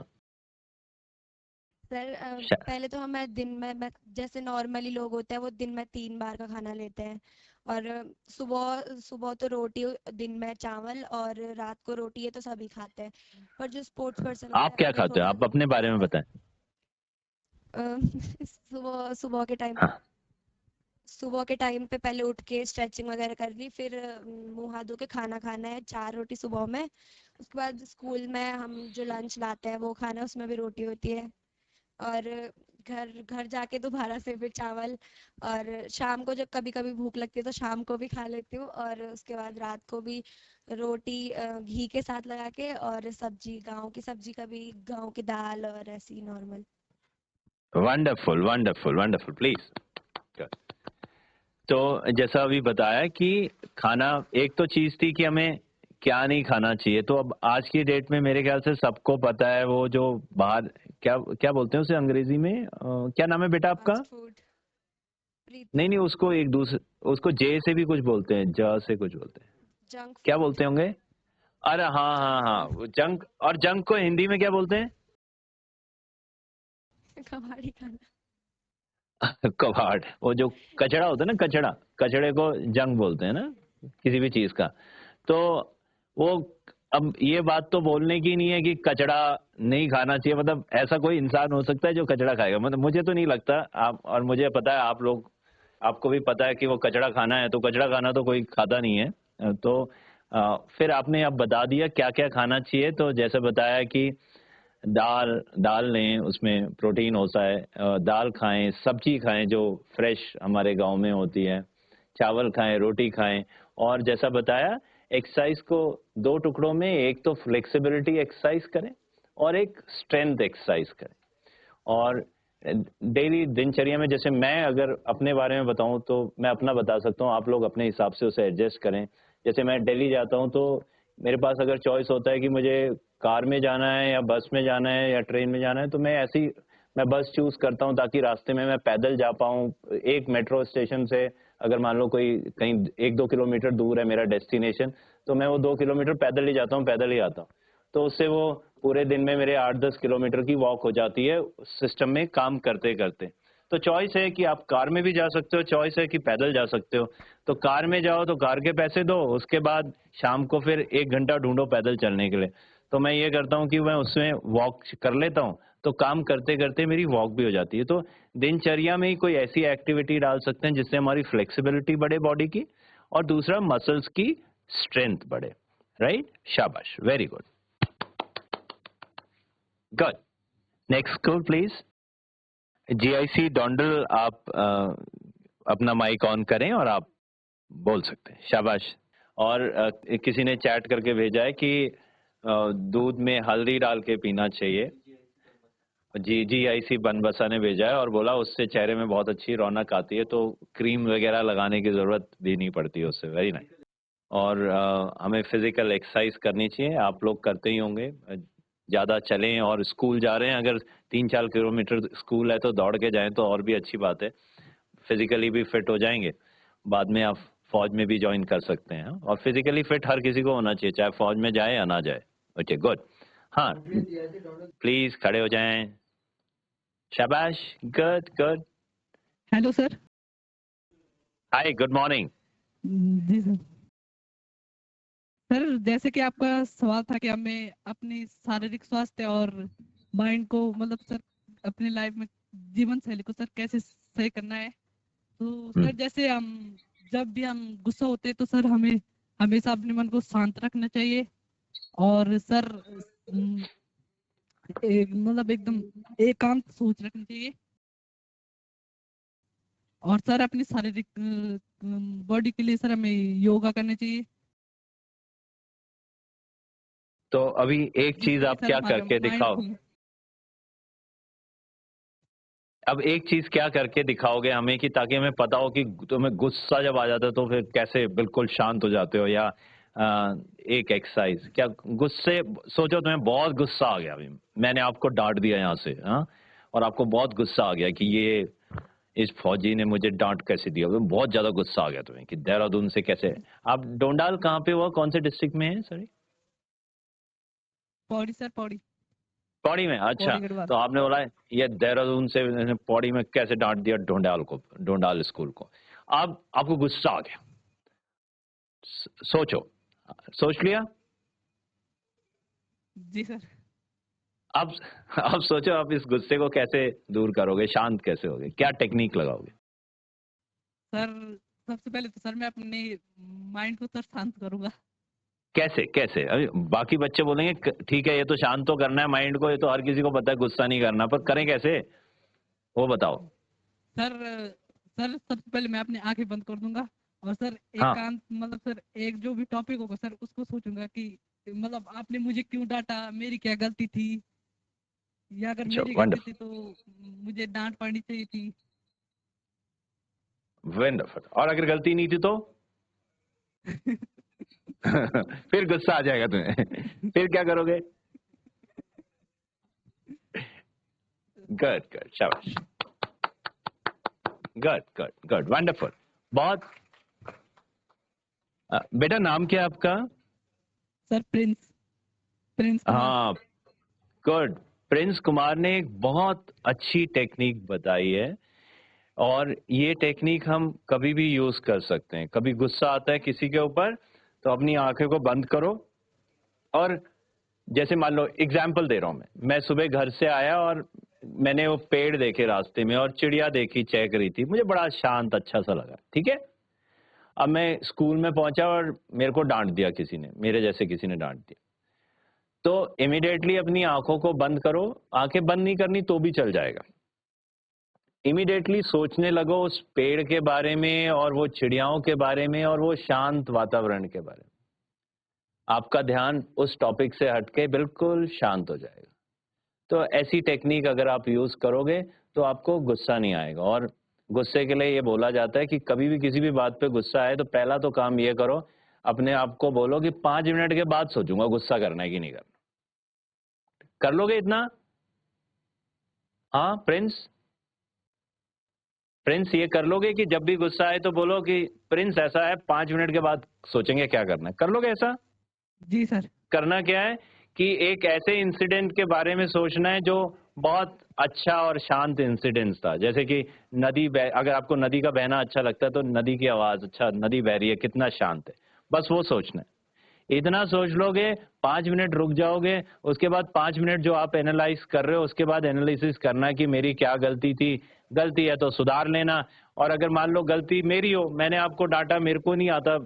सर शा- पहले तो हमें दिन में जैसे नॉर्मली लोग होते हैं वो दिन में 3 बार का खाना लेते हैं। और सुबह सुबह तो रोटी, दिन में चावल, और रात को रोटी, ये तो सभी खाते हैं। पर जो स्पोर्ट्स पर्सन होता आप है क्या उन्हें खाते हो? थोड़ा आप अपने बारे में बताएं। सुबह सुबह के टाइम हाँ, सुबह के टाइम पे पहले उठ के स्ट्रेचिंग वगैरह कर ली, फिर मुंह हाथ धो के खाना खाना है, 4 रोटी सुबह में। उसके बाद स्कूल में हम जो लंच लाते हैं वो खाना है, उसमें भी रोटी होती है। और घर घर जाके दोबारा से फिर चावल। और शाम को जब कभी कभी भूख लगती है तो शाम को भी खा लेती हूँ। और उसके बाद रात को भी रोटी घी के साथ लगा के, और सब्जी, गाँव की सब्जी, कभी गाँव की दाल, और ऐसी normal. Wonderful wonderful wonderful, please. तो जैसा अभी बताया कि खाना, एक तो चीज थी कि हमें क्या नहीं खाना चाहिए, तो अब आज की डेट में मेरे ख्याल से सबको पता है वो जो बाहर, क्या क्या बोलते हैं उसे अंग्रेजी में, क्या नाम है बेटा आपका? Fast food. नहीं नहीं, उसको एक दूसरे, उसको जे से भी कुछ बोलते हैं, ज से कुछ बोलते हैं, जंक क्या फूड। बोलते होंगे? अरे हाँ हाँ जंक हाँ, फूड। वो जंक। और जंक को हिंदी में क्या बोलते हैं? कबाड़ी खाना। कबाड़। वो जो कचड़ा होता है ना, कचड़ा, कचड़े को जंक बोलते हैं ना, किसी भी चीज का। तो वो, अब ये बात तो बोलने की नहीं है कि कचड़ा नहीं खाना चाहिए, मतलब ऐसा कोई इंसान हो सकता है जो कचड़ा खाएगा? मतलब मुझे तो नहीं लगता। आप, और मुझे पता है आप लोग, आपको भी पता है कि वो कचड़ा खाना है, तो कचड़ा खाना तो कोई खाता नहीं है। तो फिर आपने अब बता दिया क्या क्या खाना चाहिए। तो जैसे बताया कि दाल, दाल लें, उसमें प्रोटीन होता है, दाल खाएं, सब्जी खाएं जो फ्रेश हमारे गांव में होती है, चावल खाएं, रोटी खाएं। और जैसा बताया, एक्सरसाइज को 2 टुकड़ों में, एक तो फ्लेक्सिबिलिटी एक्सरसाइज करें और एक स्ट्रेंथ एक्सरसाइज करें। और डेली दिनचर्या में, जैसे मैं अगर अपने बारे में बताऊं तो मैं अपना बता सकता हूं, आप लोग अपने हिसाब से उसे एडजस्ट करें। जैसे मैं दिल्ली जाता हूं तो मेरे पास अगर चॉइस होता है कि मुझे कार में जाना है या बस में जाना है या ट्रेन में जाना है, तो मैं बस चूज करता हूं ताकि रास्ते में मैं पैदल जा पाऊं। एक मेट्रो स्टेशन से अगर मान लो कोई कहीं 1-2 किलोमीटर दूर है मेरा डेस्टिनेशन, तो मैं वो 2 किलोमीटर पैदल ही जाता हूँ, पैदल ही आता हूँ। तो उससे वो पूरे दिन में मेरे 8-10 किलोमीटर की वॉक हो जाती है सिस्टम में काम करते करते। तो चॉइस है कि आप कार में भी जा सकते हो, चॉइस है कि पैदल जा सकते हो। तो कार में जाओ तो कार के पैसे दो, उसके बाद शाम को फिर 1 घंटा ढूंढो पैदल चलने के लिए। तो मैं ये करता हूँ कि मैं उसमें वॉक कर लेता हूँ, तो काम करते करते मेरी वॉक भी हो जाती है। तो दिनचर्या में ही कोई ऐसी एक्टिविटी डाल सकते हैं जिससे हमारी फ्लेक्सिबिलिटी बढ़े बॉडी की, और दूसरा मसल्स की स्ट्रेंथ बढ़े। राइट, शाबाश, very good, good. Next school please. GIC Dondal, आप अपना माइक ऑन करें और आप बोल सकते हैं, शाबाश। और किसी ने चैट करके भेजा है कि दूध में हल्दी डाल के पीना चाहिए। जीआईसी बनबसा ने भेजा है और बोला उससे चेहरे में बहुत अच्छी रौनक आती है, तो क्रीम वगैरह लगाने की जरूरत भी नहीं पड़ती है उससे। Very nice. और हमें फिजिकल एक्सरसाइज करनी चाहिए, आप लोग करते ही होंगे, ज़्यादा चलें। और स्कूल जा रहे हैं, अगर 3-4 किलोमीटर स्कूल है तो दौड़ के जाएं तो और भी अच्छी बात है, फिजिकली भी फिट हो जाएंगे। बाद में आप फौज में भी ज्वाइन कर सकते हैं। और फिजिकली फिट हर किसी को होना चाहिए, चाहे फौज में जाए या ना जाए। Okay, good. हाँ, प्लीज खड़े हो जाएं, शाबाश, good good. Hello sir. Hi, good morning. जी सर। सर जैसे कि आपका सवाल था कि हमें अपनी शारीरिक स्वास्थ्य और माइंड को मतलब सर अपनी लाइफ में जीवन शैली को सर कैसे सही करना है, तो सर जैसे जब भी हम गुस्सा होते हैं तो सर हमें हमेशा अपने मन को शांत रखना चाहिए। और सर मतलब एकदम एकांत सोच रखनी चाहिए। और सर अपनी शारीरिक बॉडी के लिए सर हमें योगा करना चाहिए। तो अभी एक चीज आप सर क्या हमारा करके माइंड दिखाओ, अब एक चीज क्या करके दिखाओगे हमें कि ताकि हमें पता हो कि तुम्हें गुस्सा जब आ जाता है तो फिर कैसे बिल्कुल शांत हो जाते हो? या एक एक्सरसाइज, क्या गुस्से, सोचो तुम्हें बहुत गुस्सा आ गया, अभी मैंने आपको डांट दिया यहाँ से, हाँ, और आपको बहुत गुस्सा आ गया कि ये इस फौजी ने मुझे डांट कैसे दिया, तो बहुत ज्यादा गुस्सा आ गया तुम्हें कि देहरादून से कैसे। आप डोंडाल कहाँ पे हुआ, कौन से डिस्ट्रिक्ट में है? Sorry, Pauri sir, Pauri. पौड़ी में, अच्छा। पौड़ी गढ़वाल। तो आपने बोला ये देहरादून से मैंने पौड़ी में कैसे डांट दिया ढोंडाल स्कूल को। अब आपको गुस्सा आ गया, सोचो, सोच लिया? जी सर। अब सोचो आप इस गुस्से को कैसे दूर करोगे, शांत कैसे होगे, क्या टेक्निक लगाओगे? सर सबसे पहले तो सर मैं अपने माइंड को सर शांत करूंगा। कैसे कैसे? अभी बाकी बच्चे बोलेंगे ठीक है ये तो शांत तो करना है माइंड को, ये तो हर किसी को पता है गुस्सा नहीं करना, पर करें कैसे वो बताओ। सर सर सबसे पहले मैं अपनी आंखें बंद कर दूंगा और सर हाँ। एकांत मतलब सर एक जो भी टॉपिक होगा सर उसको सोचूंगा कि मतलब आपने मुझे क्यों डांटा, मेरी क्या गलती थी, या अगर अच्छा, मेरी गलती वंडरफुल थी तो मुझे डांट पड़नी चाहिए थी। वंडरफुल। और अगर गलती नहीं थी तो फिर गुस्सा आ जाएगा तुम्हें फिर क्या करोगे? गुड गुड, शाबाश, गुड गुड गुड, वंडरफुल, बहुत। बेटा नाम क्या है आपका? Sir Prince Kumar. हाँ, गुड। प्रिंस कुमार ने एक बहुत अच्छी टेक्निक बताई है, और ये टेक्निक हम कभी भी यूज कर सकते हैं। कभी गुस्सा आता है किसी के ऊपर तो अपनी आंखें को बंद करो, और जैसे मान लो एग्जाम्पल दे रहा हूं मैं सुबह घर से आया और मैंने वो पेड़ देखे रास्ते में और चिड़िया देखी चहक रही थी, मुझे बड़ा शांत अच्छा सा लगा, ठीक है। अब मैं स्कूल में पहुंचा और मेरे को डांट दिया किसी ने, मेरे जैसे किसी ने डांट दिया, तो इमीडिएटली अपनी आंखों को बंद करो। आंखें बंद नहीं करनी तो भी चल जाएगा। इमीडिएटली सोचने लगो उस पेड़ के बारे में और वो चिड़ियाओं के बारे में और वो शांत वातावरण के बारे में। आपका ध्यान उस टॉपिक से हटके बिल्कुल शांत हो जाएगा। तो ऐसी टेक्निक अगर आप यूज करोगे तो आपको गुस्सा नहीं आएगा। और गुस्से के लिए ये बोला जाता है कि कभी भी किसी भी बात पे गुस्सा आए तो पहला तो काम ये करो, अपने आप को बोलो कि 5 मिनट के बाद सोचूंगा गुस्सा करना है कि नहीं करना। कर लोगे इतना? हाँ प्रिंस, प्रिंस ये कर लोगे कि जब भी गुस्सा आए तो बोलो कि प्रिंस ऐसा है 5 मिनट के बाद सोचेंगे क्या करना है? कर लोगे ऐसा? जी सर। करना क्या है कि एक ऐसे इंसिडेंट के बारे में सोचना है जो बहुत अच्छा और शांत इंसिडेंट था। जैसे कि नदी अगर आपको नदी का बहना अच्छा लगता है तो नदी की आवाज, अच्छा नदी बह रही है कितना शांत है, बस वो सोचना है। इतना सोच लोगे, 5 मिनट रुक जाओगे, उसके बाद 5 मिनट जो आप एनालाइज कर रहे हो उसके बाद एनालिसिस करना कि मेरी क्या गलती थी, गलती है तो सुधार लेना। और अगर मान लो गलती मेरी हो, मैंने आपको डांटा, मेरे को नहीं आता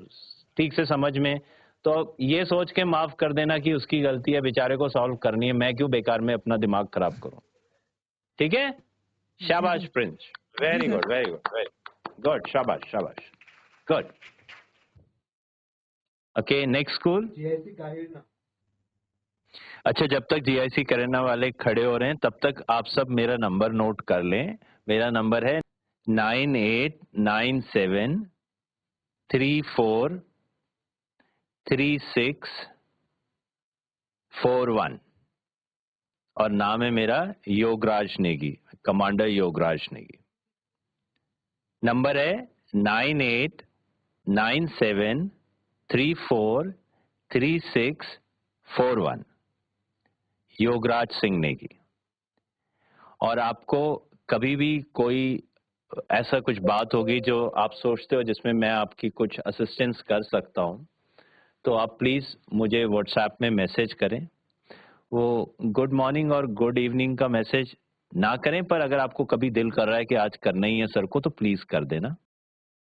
ठीक से समझ में, तो ये सोच के माफ कर देना कि उसकी गलती है, बेचारे को सॉल्व करनी है, मैं क्यों बेकार में अपना दिमाग खराब करूं। ठीक है, शाबाश Prince, very good very good very good, शाबाश शाबाश, गुड। Okay, next school. अच्छा, जब तक जीआईसी करेना वाले खड़े हो रहे हैं तब तक आप सब मेरा नंबर नोट कर लें। मेरा नंबर है 9897343641 और नाम है मेरा योगराज नेगी, कमांडर योगराज नेगी। नंबर है 9897343641, योगराज सिंह नेगी। और आपको कभी भी कोई ऐसा कुछ बात होगी जो आप सोचते हो जिसमें मैं आपकी कुछ असिस्टेंस कर सकता हूं, तो आप प्लीज मुझे व्हाट्सएप में मैसेज करें। वो गुड मॉर्निंग और गुड इवनिंग का मैसेज ना करें, पर अगर आपको कभी दिल कर रहा है कि आज करना ही है सर को तो प्लीज कर देना।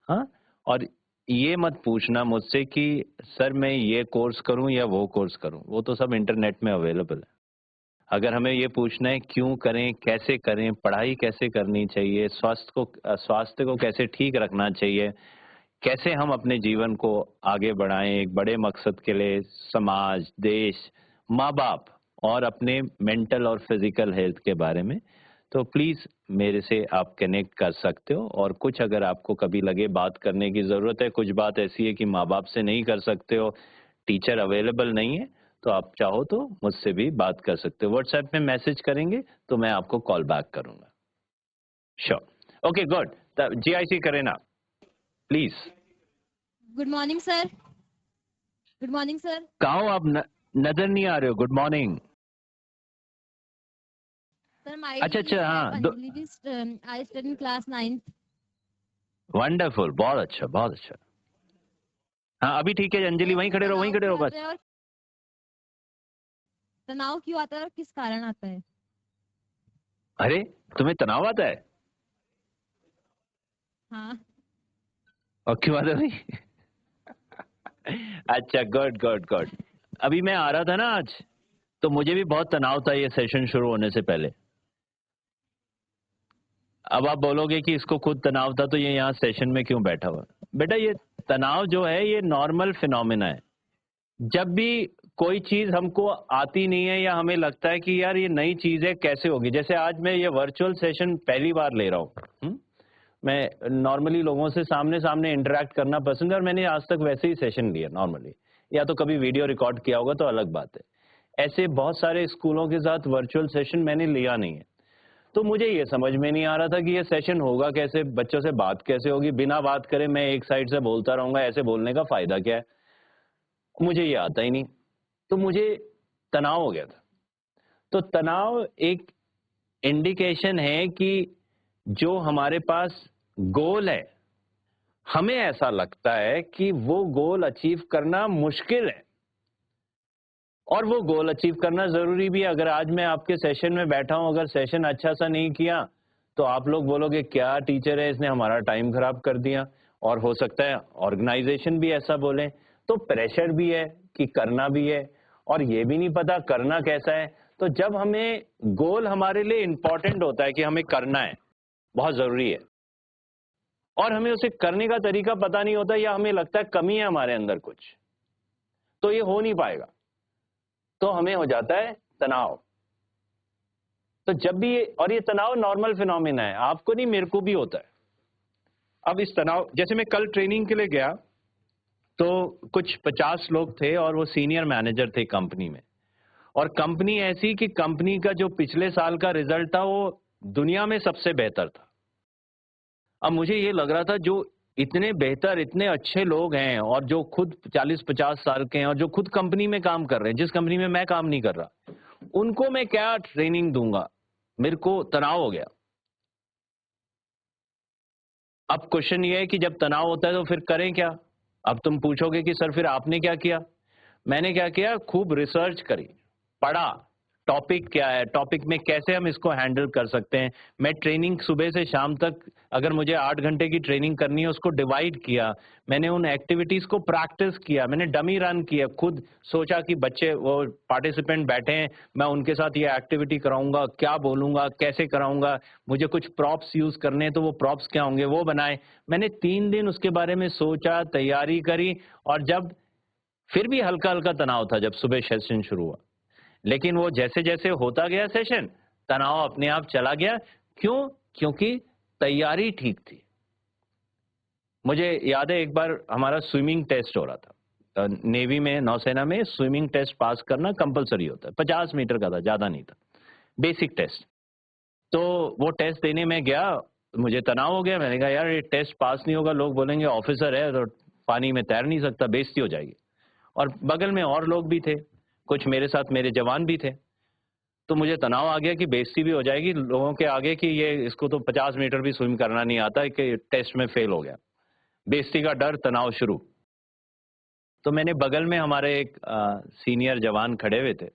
हाँ, और ये मत पूछना मुझसे कि सर मैं ये कोर्स करूं या वो कोर्स करूं, वो तो सब इंटरनेट में अवेलेबल है। अगर हमें ये पूछना है क्यों करें, कैसे करें, पढ़ाई कैसे करनी चाहिए, स्वास्थ्य को कैसे ठीक रखना चाहिए, कैसे हम अपने जीवन को आगे बढ़ाएं एक बड़े मकसद के लिए, समाज, देश, माँ बाप और अपने मेंटल और फिजिकल हेल्थ के बारे में, तो प्लीज मेरे से आप कनेक्ट कर सकते हो। और कुछ अगर आपको कभी लगे बात करने की जरूरत है, कुछ बात ऐसी है कि माँ बाप से नहीं कर सकते हो, टीचर अवेलेबल नहीं है, तो आप चाहो तो मुझसे भी बात कर सकते हो। व्हाट्सएप में मैसेज करेंगे तो मैं आपको कॉल बैक करूंगा। Sure, okay, good. जीआईसी करें ना please. Good morning sir. Good morning sir. कहाँ हो आप? नजर नहीं आ रहे हो। Good morning. Sir, my अच्छा अच्छा, हाँ Anjali is I study in class 9th. Wonderful, बहुत अच्छा बहुत अच्छा। हाँ अभी ठीक है अंजलि, वहीं खड़े रहो, वहीं खड़े रहो बस। तनाव क्यों आता है और किस कारण आता है? अरे तुम्हें तनाव आता है? हाँ। और क्यों आता है भाई? अच्छा गुड गुड गुड। अभी मैं आ रहा था ना आज, तो मुझे भी बहुत तनाव था ये सेशन शुरू होने से पहले। अब आप बोलोगे कि इसको खुद तनाव था तो ये यहाँ सेशन में क्यों बैठा हुआ? बेटा ये तनाव जो है ये नॉर्मल फिनोमिना है। जब भी कोई चीज हमको आती नहीं है या हमें लगता है कि यार ये नई चीज है कैसे होगी, जैसे आज मैं ये वर्चुअल सेशन पहली बार ले रहा हूँ। मैं नॉर्मली लोगों से सामने सामने इंटरेक्ट करना पसंद है और मैंने आज तक वैसे ही सेशन लिया नॉर्मली, या तो कभी वीडियो रिकॉर्ड किया होगा तो अलग बात है। ऐसे बहुत सारे स्कूलों के साथ वर्चुअल सेशन मैंने लिया नहीं है, तो मुझे ये समझ में नहीं आ रहा था कि ये सेशन होगा कैसे, बच्चों से बात कैसे होगी, बिना बात करे मैं एक साइड से बोलता रहूंगा, ऐसे बोलने का फायदा क्या है? मुझे ये आता ही नहीं, तो मुझे तनाव हो गया था। तो तनाव एक इंडिकेशन है कि जो हमारे पास गोल है, हमें ऐसा लगता है कि वो गोल अचीव करना मुश्किल है, और वो गोल अचीव करना जरूरी भी है। अगर आज मैं आपके सेशन में बैठा हूं, अगर सेशन अच्छा सा नहीं किया तो आप लोग बोलोगे क्या टीचर है, इसने हमारा टाइम खराब कर दिया, और हो सकता है ऑर्गेनाइजेशन भी ऐसा बोले। तो प्रेशर भी है कि करना भी है, और ये भी नहीं पता करना कैसा है। तो जब हमें गोल हमारे लिए इंपॉर्टेंट होता है कि हमें करना है, बहुत जरूरी है, और हमें उसे करने का तरीका पता नहीं होता या हमें लगता है कमी है हमारे अंदर कुछ, तो ये हो नहीं पाएगा, तो हमें हो जाता है तनाव। तो जब भी और ये तनाव नॉर्मल फिनोमिना है, आपको नहीं मेरे को भी होता है। अब इस तनाव, जैसे मैं कल ट्रेनिंग के लिए गया तो कुछ 50 लोग थे और वो सीनियर मैनेजर थे कंपनी में, और कंपनी ऐसी कि कंपनी का जो पिछले साल का रिजल्ट था वो दुनिया में सबसे बेहतर था। अब मुझे ये लग रहा था जो इतने बेहतर इतने अच्छे लोग हैं और जो खुद 40-50 साल के हैं और जो खुद कंपनी में काम कर रहे हैं, जिस कंपनी में मैं काम नहीं कर रहा, उनको मैं क्या ट्रेनिंग दूंगा? मेरे को तनाव हो गया। अब क्वेश्चन ये है कि जब तनाव होता है तो फिर करें क्या? अब तुम पूछोगे कि सर फिर आपने क्या किया? मैंने क्या किया, खूब रिसर्च करी, पढ़ा टॉपिक क्या है, टॉपिक में कैसे हम इसको हैंडल कर सकते हैं। मैं ट्रेनिंग सुबह से शाम तक, अगर मुझे 8 घंटे की ट्रेनिंग करनी है, उसको डिवाइड किया। मैंने उन एक्टिविटीज को प्रैक्टिस किया, मैंने डमी रन किया, खुद सोचा कि बच्चे वो पार्टिसिपेंट बैठे हैं, मैं उनके साथ ये एक्टिविटी कराऊंगा, क्या बोलूंगा, कैसे कराऊंगा, मुझे कुछ प्रॉप्स यूज करने हैं तो वो प्रॉप्स क्या होंगे वो बनाए। मैंने 3 दिन उसके बारे में सोचा, तैयारी करी, और जब फिर भी हल्का हल्का तनाव था जब सुबह सेशन शुरू हुआ, लेकिन वो जैसे जैसे होता गया सेशन, तनाव अपने आप चला गया। क्यों? क्योंकि तैयारी ठीक थी। मुझे याद है एक बार हमारा स्विमिंग टेस्ट हो रहा था, नेवी में, नौसेना में स्विमिंग टेस्ट पास करना कंपलसरी होता है, 50 मीटर का था, ज्यादा नहीं था, बेसिक टेस्ट। तो वो टेस्ट देने में गया, मुझे तनाव हो गया। मैंने कहा यार ये टेस्ट पास नहीं होगा, लोग बोलेंगे ऑफिसर है तो पानी में तैर नहीं सकता, बेइज्जती हो जाएगी। और बगल में और लोग भी थे, कुछ मेरे साथ मेरे जवान भी थे, तो मुझे तनाव आ गया कि बेइज्जती भी हो जाएगी लोगों के आगे कि ये इसको तो 50 मीटर भी स्विम करना नहीं आता है, कि टेस्ट में फेल हो गया। बेइज्जती का डर, तनाव शुरू। तो मैंने बगल में हमारे एक सीनियर जवान खड़े हुए थे,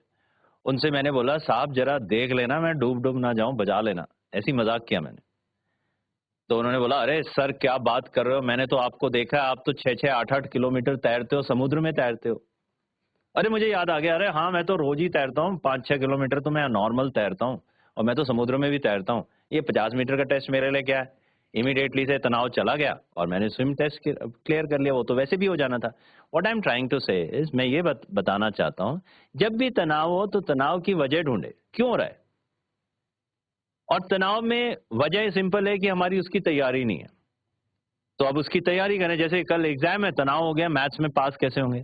उनसे मैंने बोला साहब जरा देख लेना मैं डूब ना जाऊं, बचा लेना। ऐसी मजाक किया मैंने। तो उन्होंने बोला अरे सर क्या बात कर रहे हो, मैंने तो आपको देखा है, आप तो 6-6, 8-8 किलोमीटर तैरते हो, समुद्र में तैरते हो। अरे मुझे याद आ गया, अरे हाँ मैं तो रोज ही तैरता हूँ, 5-6 किलोमीटर तो मैं नॉर्मल तैरता हूँ, और मैं तो समुद्र में भी तैरता हूँ, ये 50 मीटर का टेस्ट मेरे लिए क्या है। इमीडिएटली से तनाव चला गया और मैंने स्विम टेस्ट क्लियर कर लिया, वो तो वैसे भी हो जाना था। What I am trying to say is, मैं ये बताना चाहता हूँ, जब भी तनाव हो तो तनाव की वजह ढूंढे, क्यों हो रहा है। और तनाव में वजह सिंपल है कि हमारी उसकी तैयारी नहीं है, तो अब उसकी तैयारी करें। जैसे कल एग्जाम है, तनाव हो गया, मैथ्स में पास कैसे होंगे?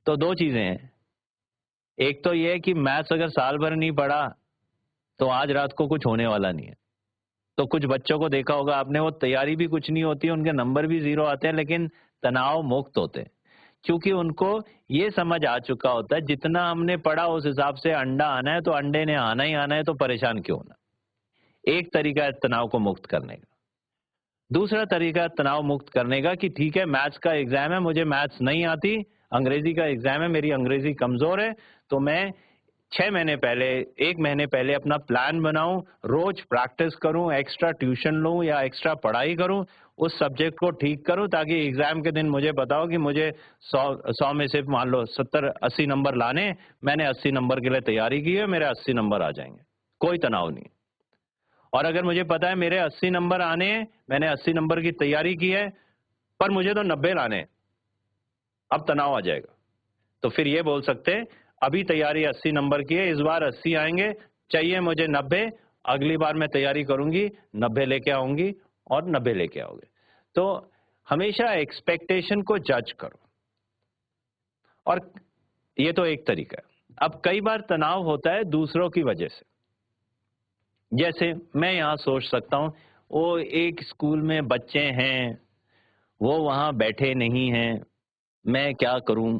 तो 2 चीजें हैं, एक तो ये है कि मैथ्स अगर साल भर नहीं पढ़ा तो आज रात को कुछ होने वाला नहीं है। तो कुछ बच्चों को देखा होगा आपने, वो तैयारी भी कुछ नहीं होती, उनके नंबर भी 0 आते हैं, लेकिन तनाव मुक्त होते हैं, क्योंकि उनको ये समझ आ चुका होता है जितना हमने पढ़ा उस हिसाब से अंडा आना है तो अंडे ने आना ही आना है, तो परेशान क्यों होना। एक तरीका है तनाव को मुक्त करने का। दूसरा तरीका तनाव मुक्त करने का कि ठीक है मैथ्स का एग्जाम है, मुझे मैथ्स नहीं आती, अंग्रेजी का एग्जाम है, मेरी अंग्रेजी कमजोर है, तो मैं 6 महीने पहले 1 महीने पहले अपना प्लान बनाऊं, रोज प्रैक्टिस करूं, एक्स्ट्रा ट्यूशन लूं या एक्स्ट्रा पढ़ाई करूं, उस सब्जेक्ट को ठीक करूं ताकि एग्जाम के दिन मुझे बताओ कि मुझे 100 में से मान लो 70-80 नंबर लाने, मैंने 80 नंबर के लिए तैयारी की है, मेरे 80 नंबर आ जाएंगे, कोई तनाव नहीं। और अगर मुझे पता है मेरे 80 नंबर आने हैं, मैंने 80 नंबर की तैयारी की है, पर मुझे तो 90 लाने हैं, अब तनाव आ जाएगा। तो फिर ये बोल सकते हैं अभी तैयारी 80 नंबर की है, इस बार 80 आएंगे, चाहिए मुझे 90, अगली बार मैं तैयारी करूंगी 90 लेके आऊंगी और 90 लेके आओगे। तो हमेशा एक्सपेक्टेशन को जज करो, और ये तो एक तरीका है। अब कई बार तनाव होता है दूसरों की वजह से, जैसे मैं यहाँ सोच सकता हूँ वो एक स्कूल में बच्चे हैं, वो वहां बैठे नहीं हैं, मैं क्या करूं?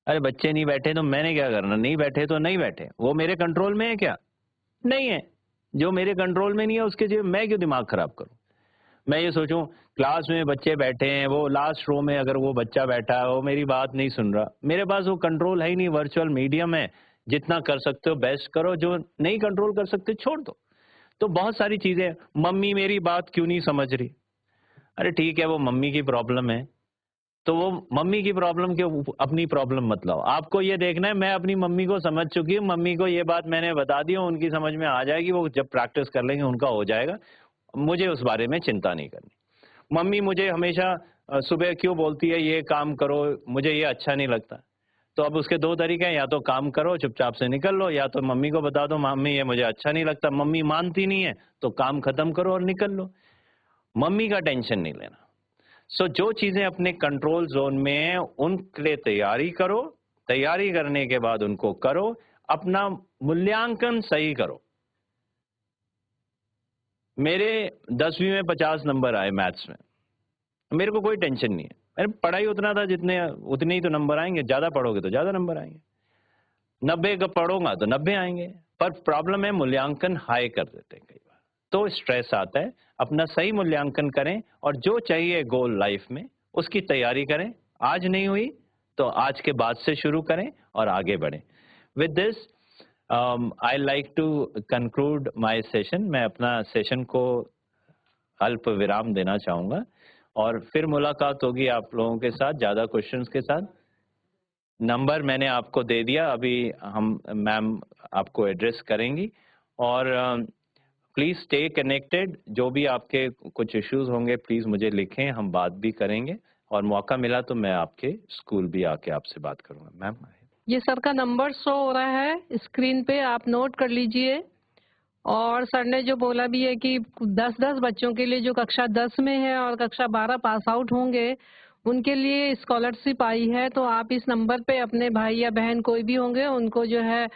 अरे बच्चे नहीं बैठे तो मैंने क्या करना, नहीं बैठे तो नहीं बैठे, वो मेरे कंट्रोल में है क्या? नहीं है। जो मेरे कंट्रोल में नहीं है उसके लिए मैं क्यों दिमाग खराब करूं? मैं ये सोचूं क्लास में बच्चे बैठे हैं, वो लास्ट रो में अगर वो बच्चा बैठा है वो मेरी बात नहीं सुन रहा, मेरे पास वो कंट्रोल है ही नहीं, वर्चुअल मीडियम है, जितना कर सकते हो बेस्ट करो, जो नहीं कंट्रोल कर सकते छोड़ दो। तो बहुत सारी चीजें, मम्मी मेरी बात क्यों नहीं समझ रही? अरे ठीक है वो मम्मी की प्रॉब्लम है, तो वो मम्मी की प्रॉब्लम के अपनी प्रॉब्लम मत लाओ। आपको ये देखना है मैं अपनी मम्मी को समझ चुकी हूँ, मम्मी को ये बात मैंने बता दी, उनकी समझ में आ जाएगी, वो जब प्रैक्टिस कर लेंगे उनका हो जाएगा, मुझे उस बारे में चिंता नहीं करनी। मम्मी मुझे हमेशा सुबह क्यों बोलती है ये काम करो, मुझे ये अच्छा नहीं लगता, तो अब उसके 2 तरीके हैं, या तो काम करो चुपचाप से निकल लो, या तो मम्मी को बता दो मम्मी ये मुझे अच्छा नहीं लगता, मम्मी मानती नहीं है तो काम खत्म करो और निकल लो, मम्मी का टेंशन नहीं लेना। सो जो चीजें अपने कंट्रोल जोन में है उनके लिए तैयारी करो, तैयारी करने के बाद उनको करो, अपना मूल्यांकन सही करो। मेरे 10वीं में 50 नंबर आए मैथ्स में, मेरे को कोई टेंशन नहीं है, मेरे पढ़ाई उतना था उतने ही तो नंबर आएंगे, ज्यादा पढ़ोगे तो ज्यादा नंबर आएंगे, 90 का पढ़ूंगा तो 90 आएंगे, पर प्रॉब्लम है मूल्यांकन हाई कर देते हैं कई बार, तो स्ट्रेस आता है। अपना सही मूल्यांकन करें और जो चाहिए गोल लाइफ में उसकी तैयारी करें, आज नहीं हुई तो आज के बाद से शुरू करें और आगे बढ़ें। With this I like to conclude my session, मैं अपना सेशन को अल्प विराम देना चाहूंगा और फिर मुलाकात होगी आप लोगों के साथ ज्यादा क्वेश्चंस के साथ। नंबर मैंने आपको दे दिया, अभी हम मैम आपको एड्रेस करेंगी, और प्लीज स्टे कनेक्टेड, जो भी आपके कुछ इश्यूज होंगे प्लीज मुझे लिखें, हम बात भी करेंगे, और मौका मिला तो मैं आपके स्कूल भी आके आपसे बात करूंगा। मैम ये सर का नंबर शो हो रहा है स्क्रीन पे, आप नोट कर लीजिए। और सर ने जो बोला भी है कि 10-10 बच्चों के लिए जो कक्षा 10 में है और कक्षा 12 पास आउट होंगे उनके लिए स्कॉलरशिप आई है, तो आप इस नंबर पे अपने भाई या बहन कोई भी होंगे उनको जो है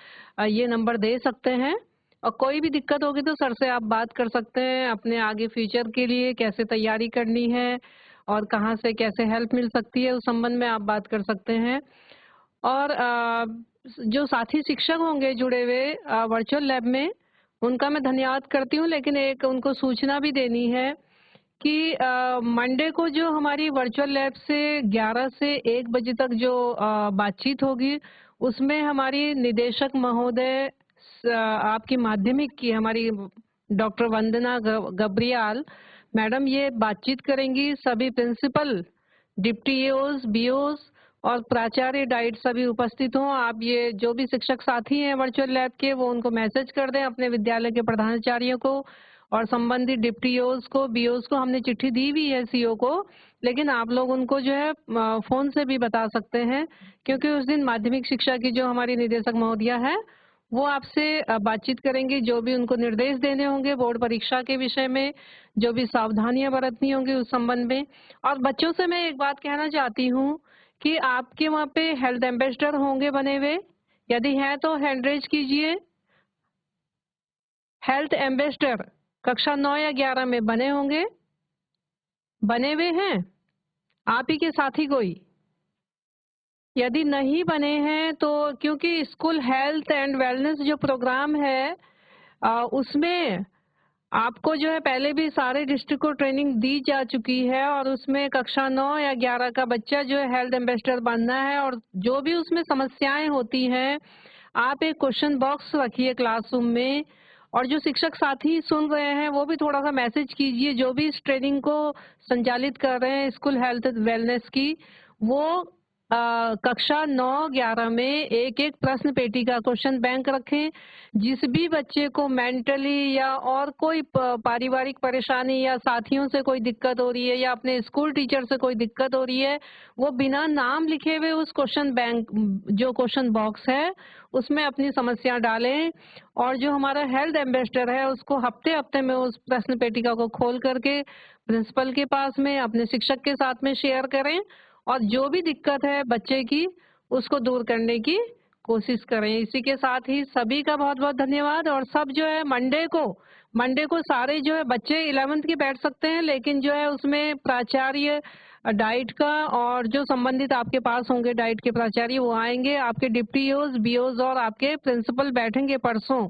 ये नंबर दे सकते हैं, और कोई भी दिक्कत होगी तो सर से आप बात कर सकते हैं अपने आगे फ्यूचर के लिए कैसे तैयारी करनी है और कहाँ से कैसे हेल्प मिल सकती है, उस संबंध में आप बात कर सकते हैं। और जो साथी शिक्षक होंगे जुड़े हुए वर्चुअल लैब में, उनका मैं धन्यवाद करती हूँ, लेकिन एक उनको सूचना भी देनी है कि मंडे को जो हमारी वर्चुअल लैब से 11 से 1 बजे तक जो बातचीत होगी उसमें हमारी निदेशक महोदय आपकी माध्यमिक की हमारी डॉक्टर वंदना गब्रियाल मैडम ये बातचीत करेंगी, सभी प्रिंसिपल, डिप्टी एओज, बीओज और प्राचार्य डाइट सभी उपस्थित हों। आप ये जो भी शिक्षक साथी हैं वर्चुअल लैब के वो उनको मैसेज कर दें अपने विद्यालय के प्रधानाचार्यों को और संबंधित डिप्टी एओज को, बीओज को। हमने चिट्ठी दी भी है सीओ को, लेकिन आप लोग उनको जो है फोन से भी बता सकते हैं, क्योंकि उस दिन माध्यमिक शिक्षा की जो हमारी निदेशक महोदया है वो आपसे बातचीत करेंगी, जो भी उनको निर्देश देने होंगे बोर्ड परीक्षा के विषय में, जो भी सावधानियां बरतनी होंगी उस संबंध में। और बच्चों से मैं एक बात कहना चाहती हूँ कि आपके वहाँ पे हेल्थ एम्बेसडर होंगे बने हुए, यदि हैं तो हैंड रेज कीजिए। हेल्थ एम्बेसडर कक्षा 9 या 11 में बने होंगे, बने हुए हैं आप ही के साथी कोई? यदि नहीं बने हैं तो क्योंकि स्कूल हेल्थ एंड वेलनेस जो प्रोग्राम है उसमें आपको जो है पहले भी सारे डिस्ट्रिक्ट को ट्रेनिंग दी जा चुकी है और उसमें कक्षा 9 या 11 का बच्चा जो है हेल्थ एम्बेसडर बनना है और जो भी उसमें समस्याएं होती हैं आप एक क्वेश्चन बॉक्स रखिए क्लासरूम में और जो शिक्षक साथी सुन रहे हैं वो भी थोड़ा सा मैसेज कीजिए जो भी इस ट्रेनिंग को संचालित कर रहे हैं स्कूल हेल्थ वेलनेस की वो कक्षा 9-11 में एक एक प्रश्न पेटी का क्वेश्चन बैंक रखें। जिस भी बच्चे को मेंटली या और कोई पारिवारिक परेशानी या साथियों से कोई दिक्कत हो रही है या अपने स्कूल टीचर से कोई दिक्कत हो रही है वो बिना नाम लिखे हुए उस क्वेश्चन बैंक जो क्वेश्चन बॉक्स है उसमें अपनी समस्या डालें और जो हमारा हेल्थ एम्बेसडर है उसको हफ्ते हफ्ते में उस प्रश्न पेटिका को खोल करके प्रिंसिपल के पास में अपने शिक्षक के साथ में शेयर करें और जो भी दिक्कत है बच्चे की उसको दूर करने की कोशिश करें। इसी के साथ ही सभी का बहुत बहुत धन्यवाद और सब जो है मंडे को सारे जो है बच्चे 11th के बैठ सकते हैं लेकिन जो है उसमें प्राचार्य डाइट का और जो संबंधित आपके पास होंगे डाइट के प्राचार्य वो आएंगे, आपके डिप्टी ओज बीओज और आपके प्रिंसिपल बैठेंगे परसों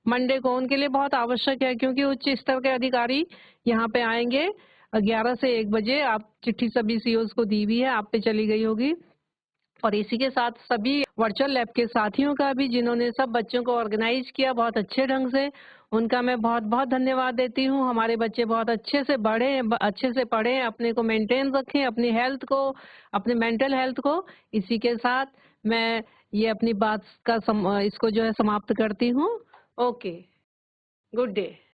मंडे को। उनके लिए बहुत आवश्यक है क्योंकि उच्च स्तर के अधिकारी यहाँ पे आएंगे 11 से 1 बजे। आप चिट्ठी सभी सीओज को दी हुई है, आप पे चली गई होगी। और इसी के साथ सभी वर्चुअल लैब के साथियों का भी जिन्होंने सब बच्चों को ऑर्गेनाइज किया बहुत अच्छे ढंग से, उनका मैं बहुत बहुत धन्यवाद देती हूँ। हमारे बच्चे बहुत अच्छे से बढ़े, अच्छे से पढ़ें, अपने को मेंटेन रखें, अपनी हेल्थ को, अपने मेंटल हेल्थ को। इसी के साथ मैं ये अपनी बात का इसको जो है समाप्त करती हूँ। Okay, good day.